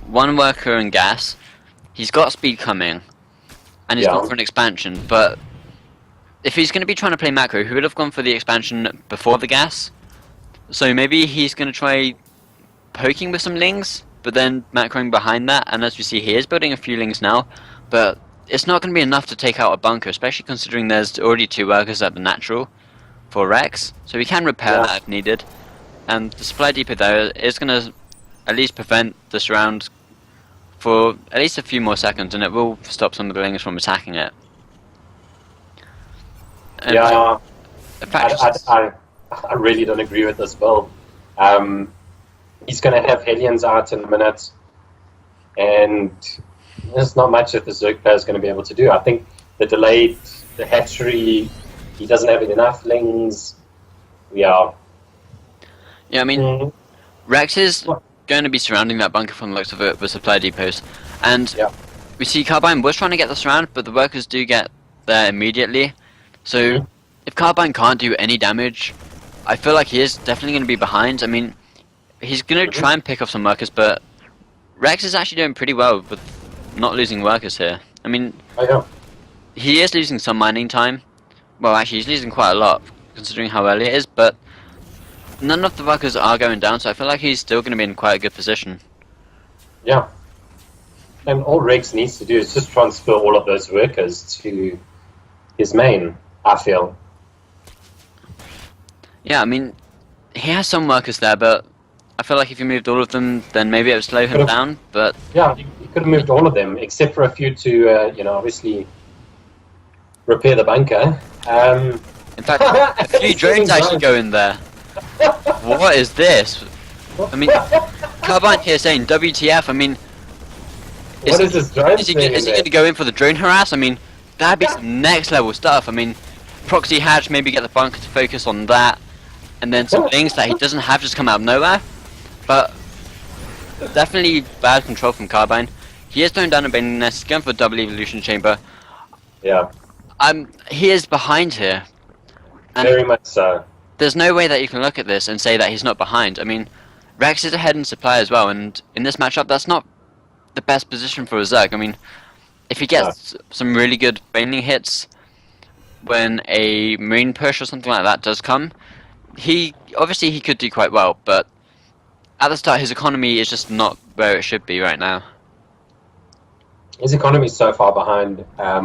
S1: 1 worker in gas, he's got speed coming, and he's gone for an expansion, but if he's going to be trying to play macro, he would have gone for the expansion before the gas. So maybe he's going to try poking with some lings, but then macroing behind that, and as we see he is building a few lings now, but it's not going to be enough to take out a bunker, especially considering there's already 2 workers at the natural for Rex, so we can repair that if needed. And the supply depot there is going to at least prevent the surround for at least a few more seconds, and it will stop some of the lings from attacking it. And
S2: yeah,
S1: I
S2: really don't agree with this build. He's going to have Hellions out in a minute, and there's not much that the Zerg player is going to be able to do. I think the hatchery, he doesn't have enough lings. Yeah,
S1: I mean, Rex is going to be surrounding that bunker from the looks of it with supply depots, and we see Carbine was trying to get the surround, but the workers do get there immediately. So if Carbine can't do any damage, I feel like he is definitely going to be behind. I mean, he's going to try and pick off some workers, but Rex is actually doing pretty well with not losing workers here. I mean, he is losing some mining time. Well, actually, he's losing quite a lot, considering how early it is, but none of the workers are going down, so I feel like he's still going to be in quite a good position.
S2: Yeah. And all Rex needs to do is just transfer all of those workers to his main, I feel.
S1: Yeah, I mean, he has some workers there, but I feel like if you moved all of them, then maybe it would slow him down, but...
S2: Yeah, you could have moved all of them, except for a few to, obviously repair the bunker.
S1: In fact, a few drones actually go in there. What is this? I mean, Carbine here saying WTF, I mean...
S2: What is this drone
S1: Is he going to go in for the drone harass? I mean, that'd be some next level stuff. I mean, proxy hatch, maybe get the bunker to focus on that, and then some things that he doesn't have just come out of nowhere. But definitely bad control from Carbine. He is throwing down a Bane Nest, going for a double evolution chamber.
S2: Yeah.
S1: He is behind here. And
S2: very much so.
S1: There's no way that you can look at this and say that he's not behind. I mean, Rex is ahead in supply as well, and in this matchup, that's not the best position for a Zerg. I mean, if he gets some really good Baneling hits when a Marine push or something like that does come, he could do quite well, but at the start his economy is just not where it should be right now.
S2: His economy is so far behind.
S1: I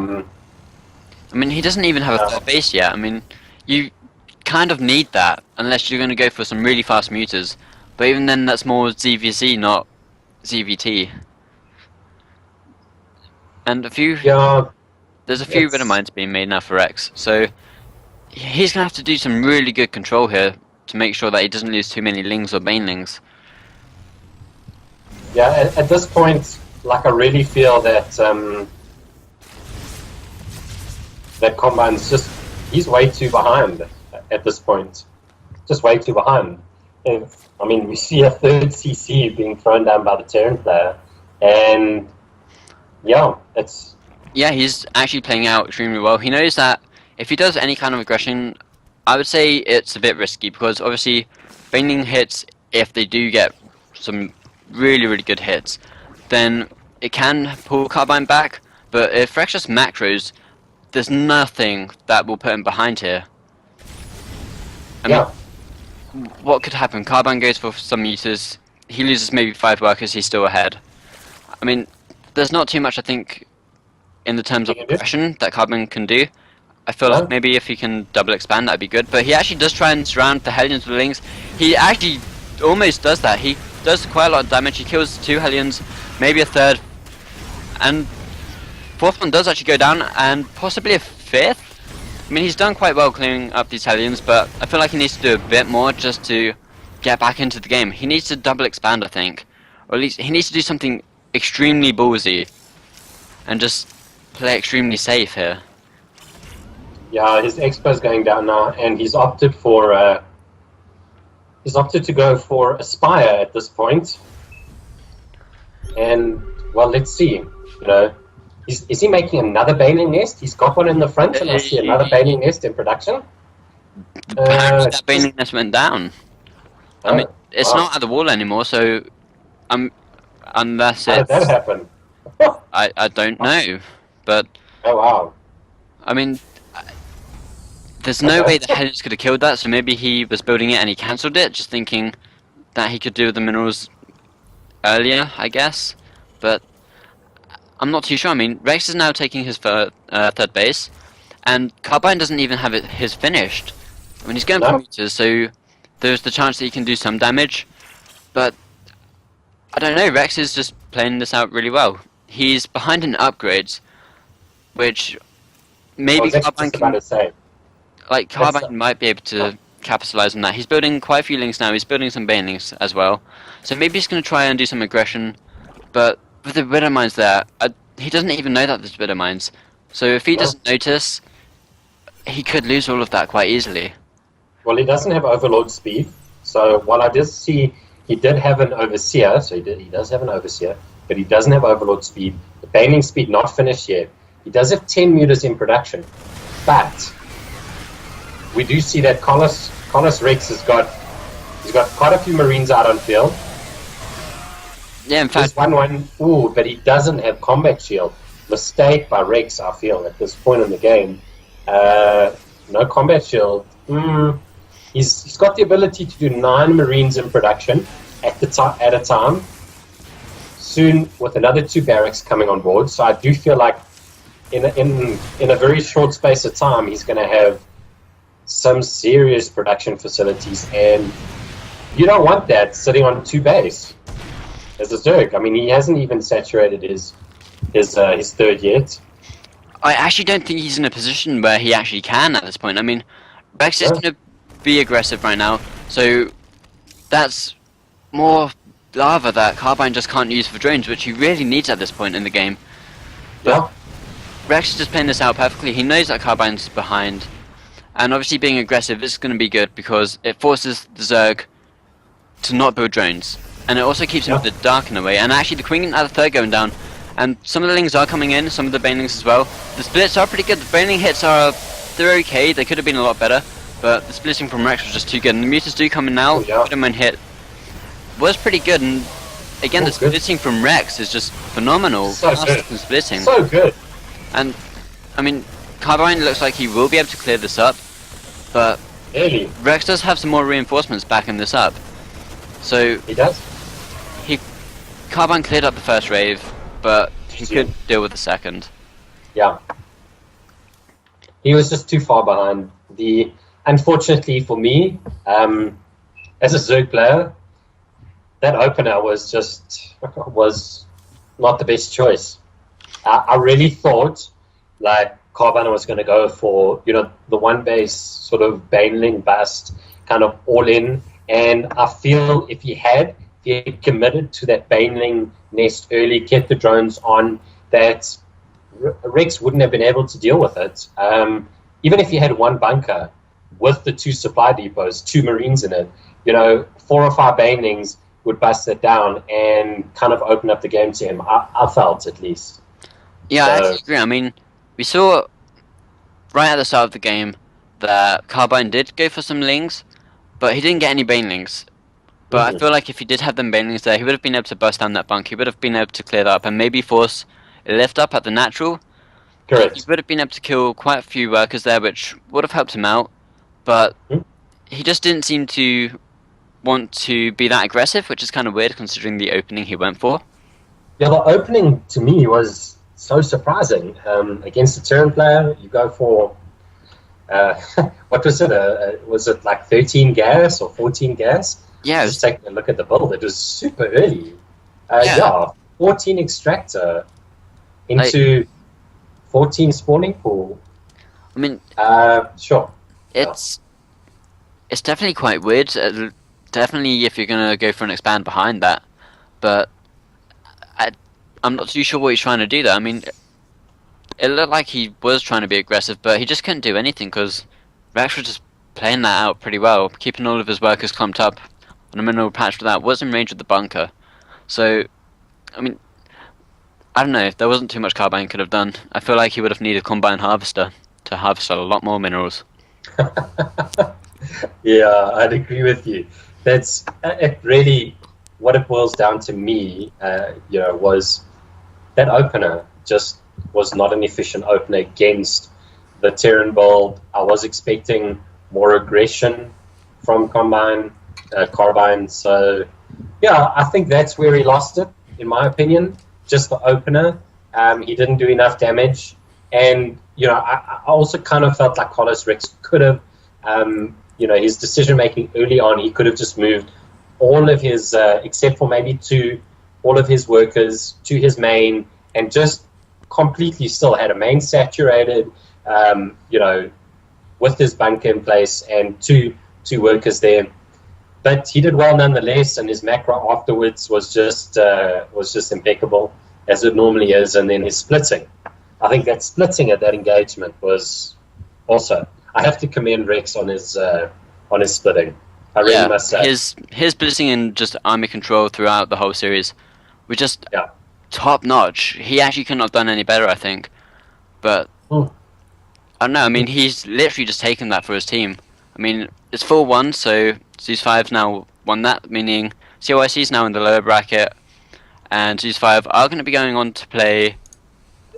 S1: mean, he doesn't even have a third base yet. I mean, you kind of need that unless you're going to go for some really fast muters, but even then that's more ZVZ, not ZVT. And there's a few red mines being made now for X, so he's going to have to do some really good control here to make sure that he doesn't lose too many lings or banelings.
S2: Yeah, at this point, like, I really feel that that Combine's he's way too behind at this point. Just way too behind. I mean, we see a third CC being thrown down by the Terran player, and
S1: he's actually playing out extremely well. He knows that if he does any kind of aggression, I would say it's a bit risky, because obviously Baneling hits, if they do get some really, really good hits, then it can pull Carbine back, but if Rex just macros, there's nothing that will put him behind here. I mean, what could happen? Carbine goes for some meters, he loses maybe 5 workers, he's still ahead. I mean, there's not too much I think in the terms of
S2: He can do?
S1: aggression that Carbine can do. I feel
S2: No?
S1: like maybe if he can double expand, that'd be good. But he actually does try and surround the Hellions with Lings. He actually almost does that. He does quite a lot of damage. He kills 2 Hellions, maybe a third, and 4th one does actually go down, and possibly a 5th. I mean, he's done quite well clearing up these Hellions, but I feel like he needs to do a bit more just to get back into the game. He needs to double expand, I think, or at least he needs to do something extremely ballsy, and just play extremely safe here.
S2: Yeah, his expo's going down now, and he's opted for to go for Aspire at this point. And well, let's see. You know, is he making another Baneling Nest? He's got one in the front, and I see another Baneling Nest in production.
S1: Perhaps that Baneling Nest went down. I mean, it's
S2: wow.
S1: not at the wall anymore, so unless
S2: How did
S1: it's
S2: that happen?
S1: I don't know, but
S2: Oh wow!
S1: I mean, there's no way the Hellions could have killed that, so maybe he was building it and he cancelled it, just thinking that he could do the minerals earlier, I guess. But I'm not too sure. I mean, Rex is now taking his third base, and Carbine doesn't even have his finished. I mean, he's going for meters, so there's the chance that he can do some damage. But I don't know. Rex is just playing this out really well. He's behind in upgrades, which maybe Carbine can. Like, Carbine might be able to capitalize on that. He's building quite a few links now. He's building some Banelings as well. So maybe he's going to try and do some aggression. But with the Widow Mines there, he doesn't even know that there's Widow Mines. So if he doesn't notice, he could lose all of that quite easily.
S2: Well, he doesn't have Overlord speed. So while I did see he did have an Overseer, so he does have an Overseer, but he doesn't have Overlord speed. The Baneling speed not finished yet. He does have 10 mutas in production. But we do see that Carlos Rex he's got quite a few Marines out on field.
S1: Yeah, in fact,
S2: There's one. Ooh, but he doesn't have combat shield. Mistake by Rex, I feel, at this point in the game. No combat shield. He's got the ability to do 9 Marines in production at a time. Soon, with another 2 barracks coming on board, so I do feel like in a very short space of time, he's going to have some serious production facilities, and you don't want that sitting on 2 base as a Zerg. I mean, he hasn't even saturated his third yet.
S1: I actually don't think he's in a position where he actually can at this point. I mean, Rex is going to be aggressive right now, so that's more lava that Carbine just can't use for drones, which he really needs at this point in the game. But Rex is just playing this out perfectly. He knows that Carbine's behind, and obviously being aggressive is going to be good because it forces the Zerg to not build drones, and it also keeps him with the dark in a way. And actually the Queen at the third going down, and some of the Lings are coming in, some of the Banelings as well. The splits are pretty good. The Baneling hits they're okay. They could have been a lot better, but the splitting from Rex was just too good. And the mutas do come in now. Widowmine hit was pretty good, and again the splitting from Rex is just phenomenal.
S2: So good.
S1: Splitting.
S2: So good.
S1: And I mean, Carbine looks like he will be able to clear this up, but Rex does have some more reinforcements backing this up. So
S2: he does.
S1: Carbine cleared up the first wave, but he could deal with the second.
S2: Yeah. He was just too far behind. Unfortunately for me, as a Zerg player, that opener was not the best choice. I really thought like Carbine was going to go for the one base sort of Baneling bust, kind of all in. And I feel if he had committed to that Baneling nest early, kept the drones on, that Rex wouldn't have been able to deal with it. Even if he had one bunker with the 2 supply depots, 2 Marines in it, 4 or 5 Banelings would bust it down and kind of open up the game to him. I felt, at least.
S1: Yeah, I actually agree. I mean, we saw right at the start of the game that Carbine did go for some Lings, but he didn't get any Banelings. But I feel like if he did have them Banelings there, he would have been able to bust down that bunk. He would have been able to clear that up and maybe force a lift up at the natural.
S2: Correct.
S1: He would have been able to kill quite a few workers there, which would have helped him out. But he just didn't seem to want to be that aggressive, which is kind of weird considering the opening he went for.
S2: Yeah, the opening to me was so surprising. Against a Terran player, you go for what was it? Was it like 13 gas or 14 gas?
S1: Yeah,
S2: Just taking a look at the build, it was super early.
S1: Yeah.
S2: Yeah, 14 extractor into 14 spawning pool.
S1: I mean,
S2: Sure.
S1: it's definitely quite weird. Definitely, if you're gonna go for an expand behind that, but I'm not too sure what he's trying to do there. I mean, it looked like he was trying to be aggressive, but he just couldn't do anything because Rex was just playing that out pretty well, keeping all of his workers clumped up on a mineral patch that was in range of the bunker. So, I mean, I don't know, there wasn't too much Carbine could have done. I feel like he would have needed Combine Harvester to harvest a lot more minerals.
S2: Yeah, I'd agree with you. That's it. Really, what it boils down to me, was that opener just was not an efficient opener against the Terran build. I was expecting more aggression from Carbine. So, yeah, I think that's where he lost it, in my opinion. Just the opener. He didn't do enough damage. And, I also kind of felt like Carlos Rex could have, his decision-making early on, he could have just moved all of his, except for maybe all of his workers to his main and just completely still had a main saturated, with his bunker in place and two workers there. But he did well nonetheless, and his macro afterwards was just impeccable, as it normally is. And then his splitting, I think that splitting at that engagement was also. I have to commend Rex on his splitting. I really must say
S1: his splitting and just army control throughout the whole series was just top notch. He actually couldn't have done any better, I think. But I don't know. I mean, he's literally just taken that for his team. I mean, it's 4-1, so Zues5 now won that, meaning COIC is now in the lower bracket, and Zues5 are going to be going on to play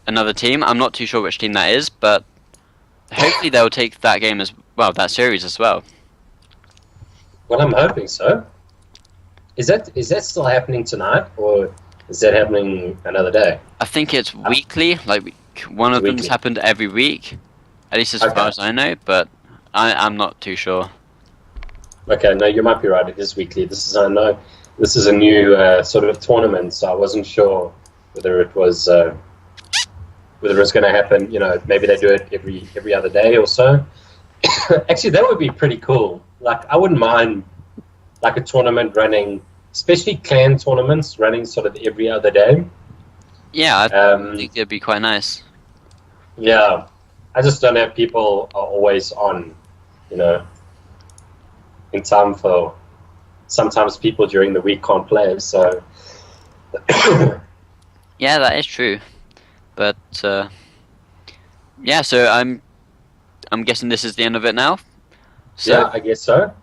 S1: another team. I'm not too sure which team that is, but hopefully they'll take that game as well, that series as well.
S2: Well, I'm hoping so. Is that still happening tonight, or is that happening another day?
S1: I think it's weekly. Like one of them's happened every week, at least as far as I know. But I'm not too sure.
S2: Okay, no, you might be right. It is weekly. This is a new sort of tournament, so I wasn't sure whether it was going to happen. Maybe they do it every other day or so. Actually, that would be pretty cool. Like, I wouldn't mind like a tournament running, especially clan tournaments running sort of every other day.
S1: Yeah, I think it'd be quite nice.
S2: Yeah, I just don't have people are always on, in time for. Sometimes people during the week can't play, so.
S1: Yeah, that is true, but yeah. So I'm guessing this is the end of it now. So
S2: yeah, I guess so.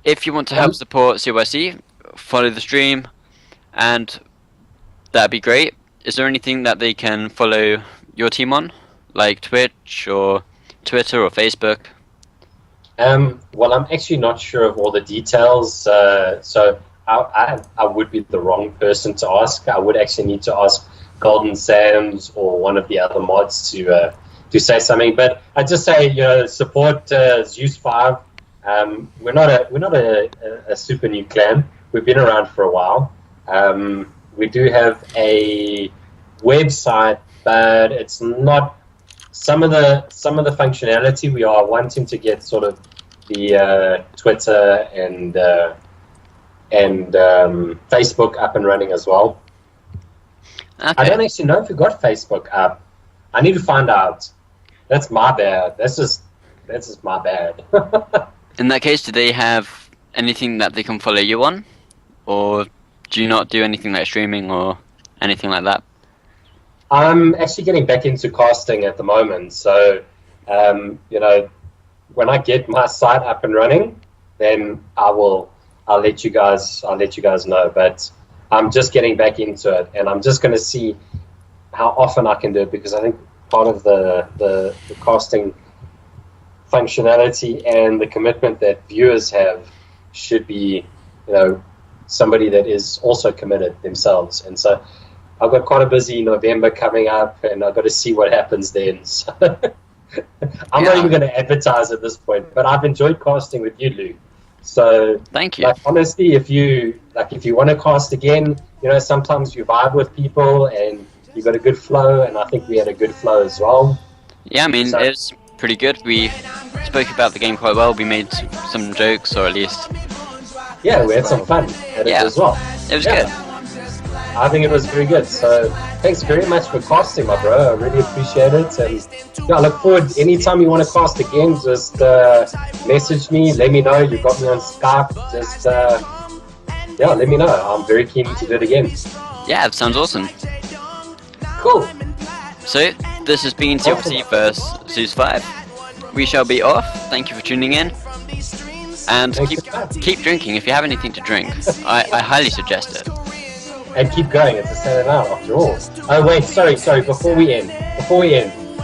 S1: If you want to help support COIC, follow the stream, and that'd be great. Is there anything that they can follow your team on, like Twitch or Twitter or Facebook?
S2: Well, I'm actually not sure of all the details, so I would be the wrong person to ask. I would actually need to ask Golden Sands or one of the other mods to say something. But I just say, support Zues5. We're not a super new clan. We've been around for a while. We do have a website, but it's not some of the functionality. We are wanting to get sort of the Twitter and Facebook up and running as well.
S1: Okay.
S2: I don't actually know if we got Facebook up. I need to find out. That's my bad. That's just my bad.
S1: In that case, do they have anything that they can follow you on, or do you not do anything like streaming or anything like that?
S2: I'm actually getting back into casting at the moment, so when I get my site up and running, then I'll let you guys know. But I'm just getting back into it, and I'm just going to see how often I can do it, because I think part of the casting functionality and the commitment that viewers have should be, somebody that is also committed themselves. And so I've got quite a busy November coming up, and I've got to see what happens then. So I'm not even going to advertise at this point, but I've enjoyed casting with you, Lou. So
S1: thank you.
S2: like, honestly, if you want to cast again, sometimes you vibe with people and you got a good flow, and I think we had a good flow as well.
S1: Yeah, I mean, it's pretty good. We spoke about the game quite well. We made some jokes, or at least...
S2: Yeah, we had some fun at it as well.
S1: It was good.
S2: I think it was very good. So thanks very much for casting, my bro. I really appreciate it. And I look forward, anytime you want to cast again, just message me, let me know. You got me on Skype. Just, let me know. I'm very keen to do it again.
S1: Yeah, it sounds awesome.
S2: Cool.
S1: So, this has been TLC vs Zues5. We shall be off. Thank you for tuning in. And keep drinking if you have anything to drink. I highly suggest it.
S2: And keep going. It's a Saturday night after all. Oh wait, sorry. Before we end.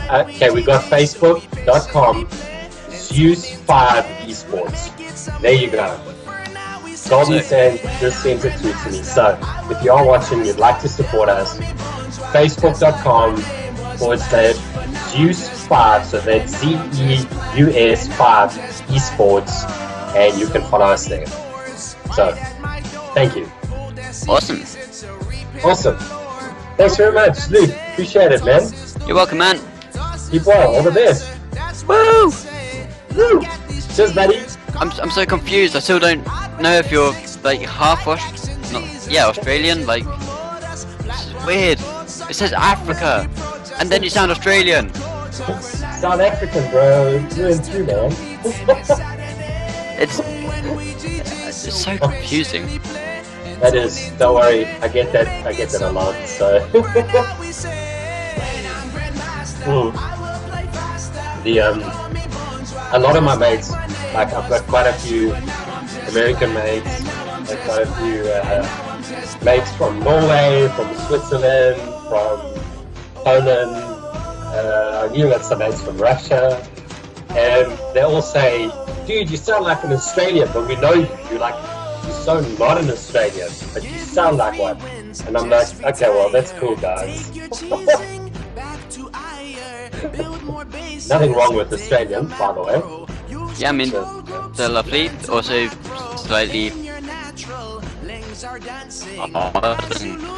S2: Okay, we got Facebook.com Zues5 Esports. There you go. Golden Sand just sent it through to me. So if you are watching, you'd like to support us, Facebook.com /Zues5. So that's ZEUS5 Esports, and you can follow us there. So thank you.
S1: Awesome.
S2: Thanks very much, Luke. Appreciate it, man.
S1: You're welcome, man.
S2: Keep well. All the best.
S1: Woo!
S2: Cheers, buddy.
S1: I'm so confused. I still don't know if you're like half Australian. Like, it's weird. It says Africa, and then you sound Australian.
S2: South African, bro. Through and through, man.
S1: It's so confusing.
S2: That is, don't worry, I get that a lot, so. A lot of my mates, like I've got quite a few American mates, and quite a few mates from Norway, from Switzerland, from Poland, I even got some mates from Russia, and they all say, dude, you sound like an Australian, but we know you're so not an Australian, but you sound like one. And I'm like, okay, well, that's cool, guys. Nothing wrong with Australians, by the way.
S1: Yeah, I mean, they're lovely. Also, slightly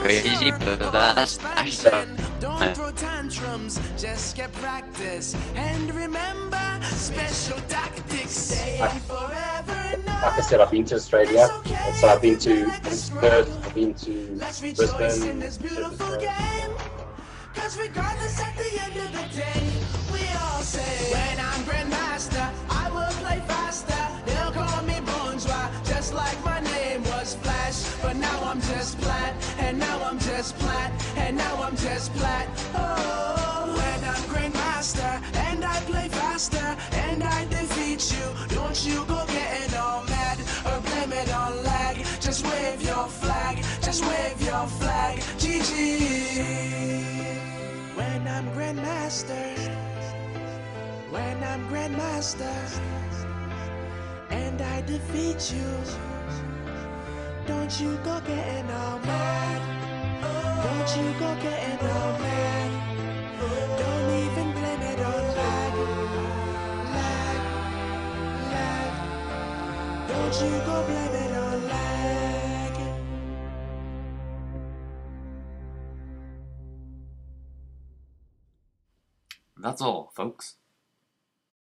S1: crazy, but that's actually... Don't throw tantrums, just get practice. And remember, special tactics.
S2: Like I said, I've been to Australia, and so I've been to Perth, I've been to Brisbane, Cause regardless at the end of the day, we all say, when I'm Grandmaster, I will play faster. They'll call me bourgeois, just like my name was Flash. But now I'm just flat, and now I'm just plat, and now I'm just plat. Oh, when I'm Grandmaster, and I play faster, and I defeat you, don't you go getting all mad, or blame it on lag. Just wave your flag, just wave your flag, GG. When I'm Grandmaster, and I defeat you, don't you go getting all mad, don't you go getting all mad, don't even blame it on lag, don't you go blame it on lag.
S3: That's all, folks.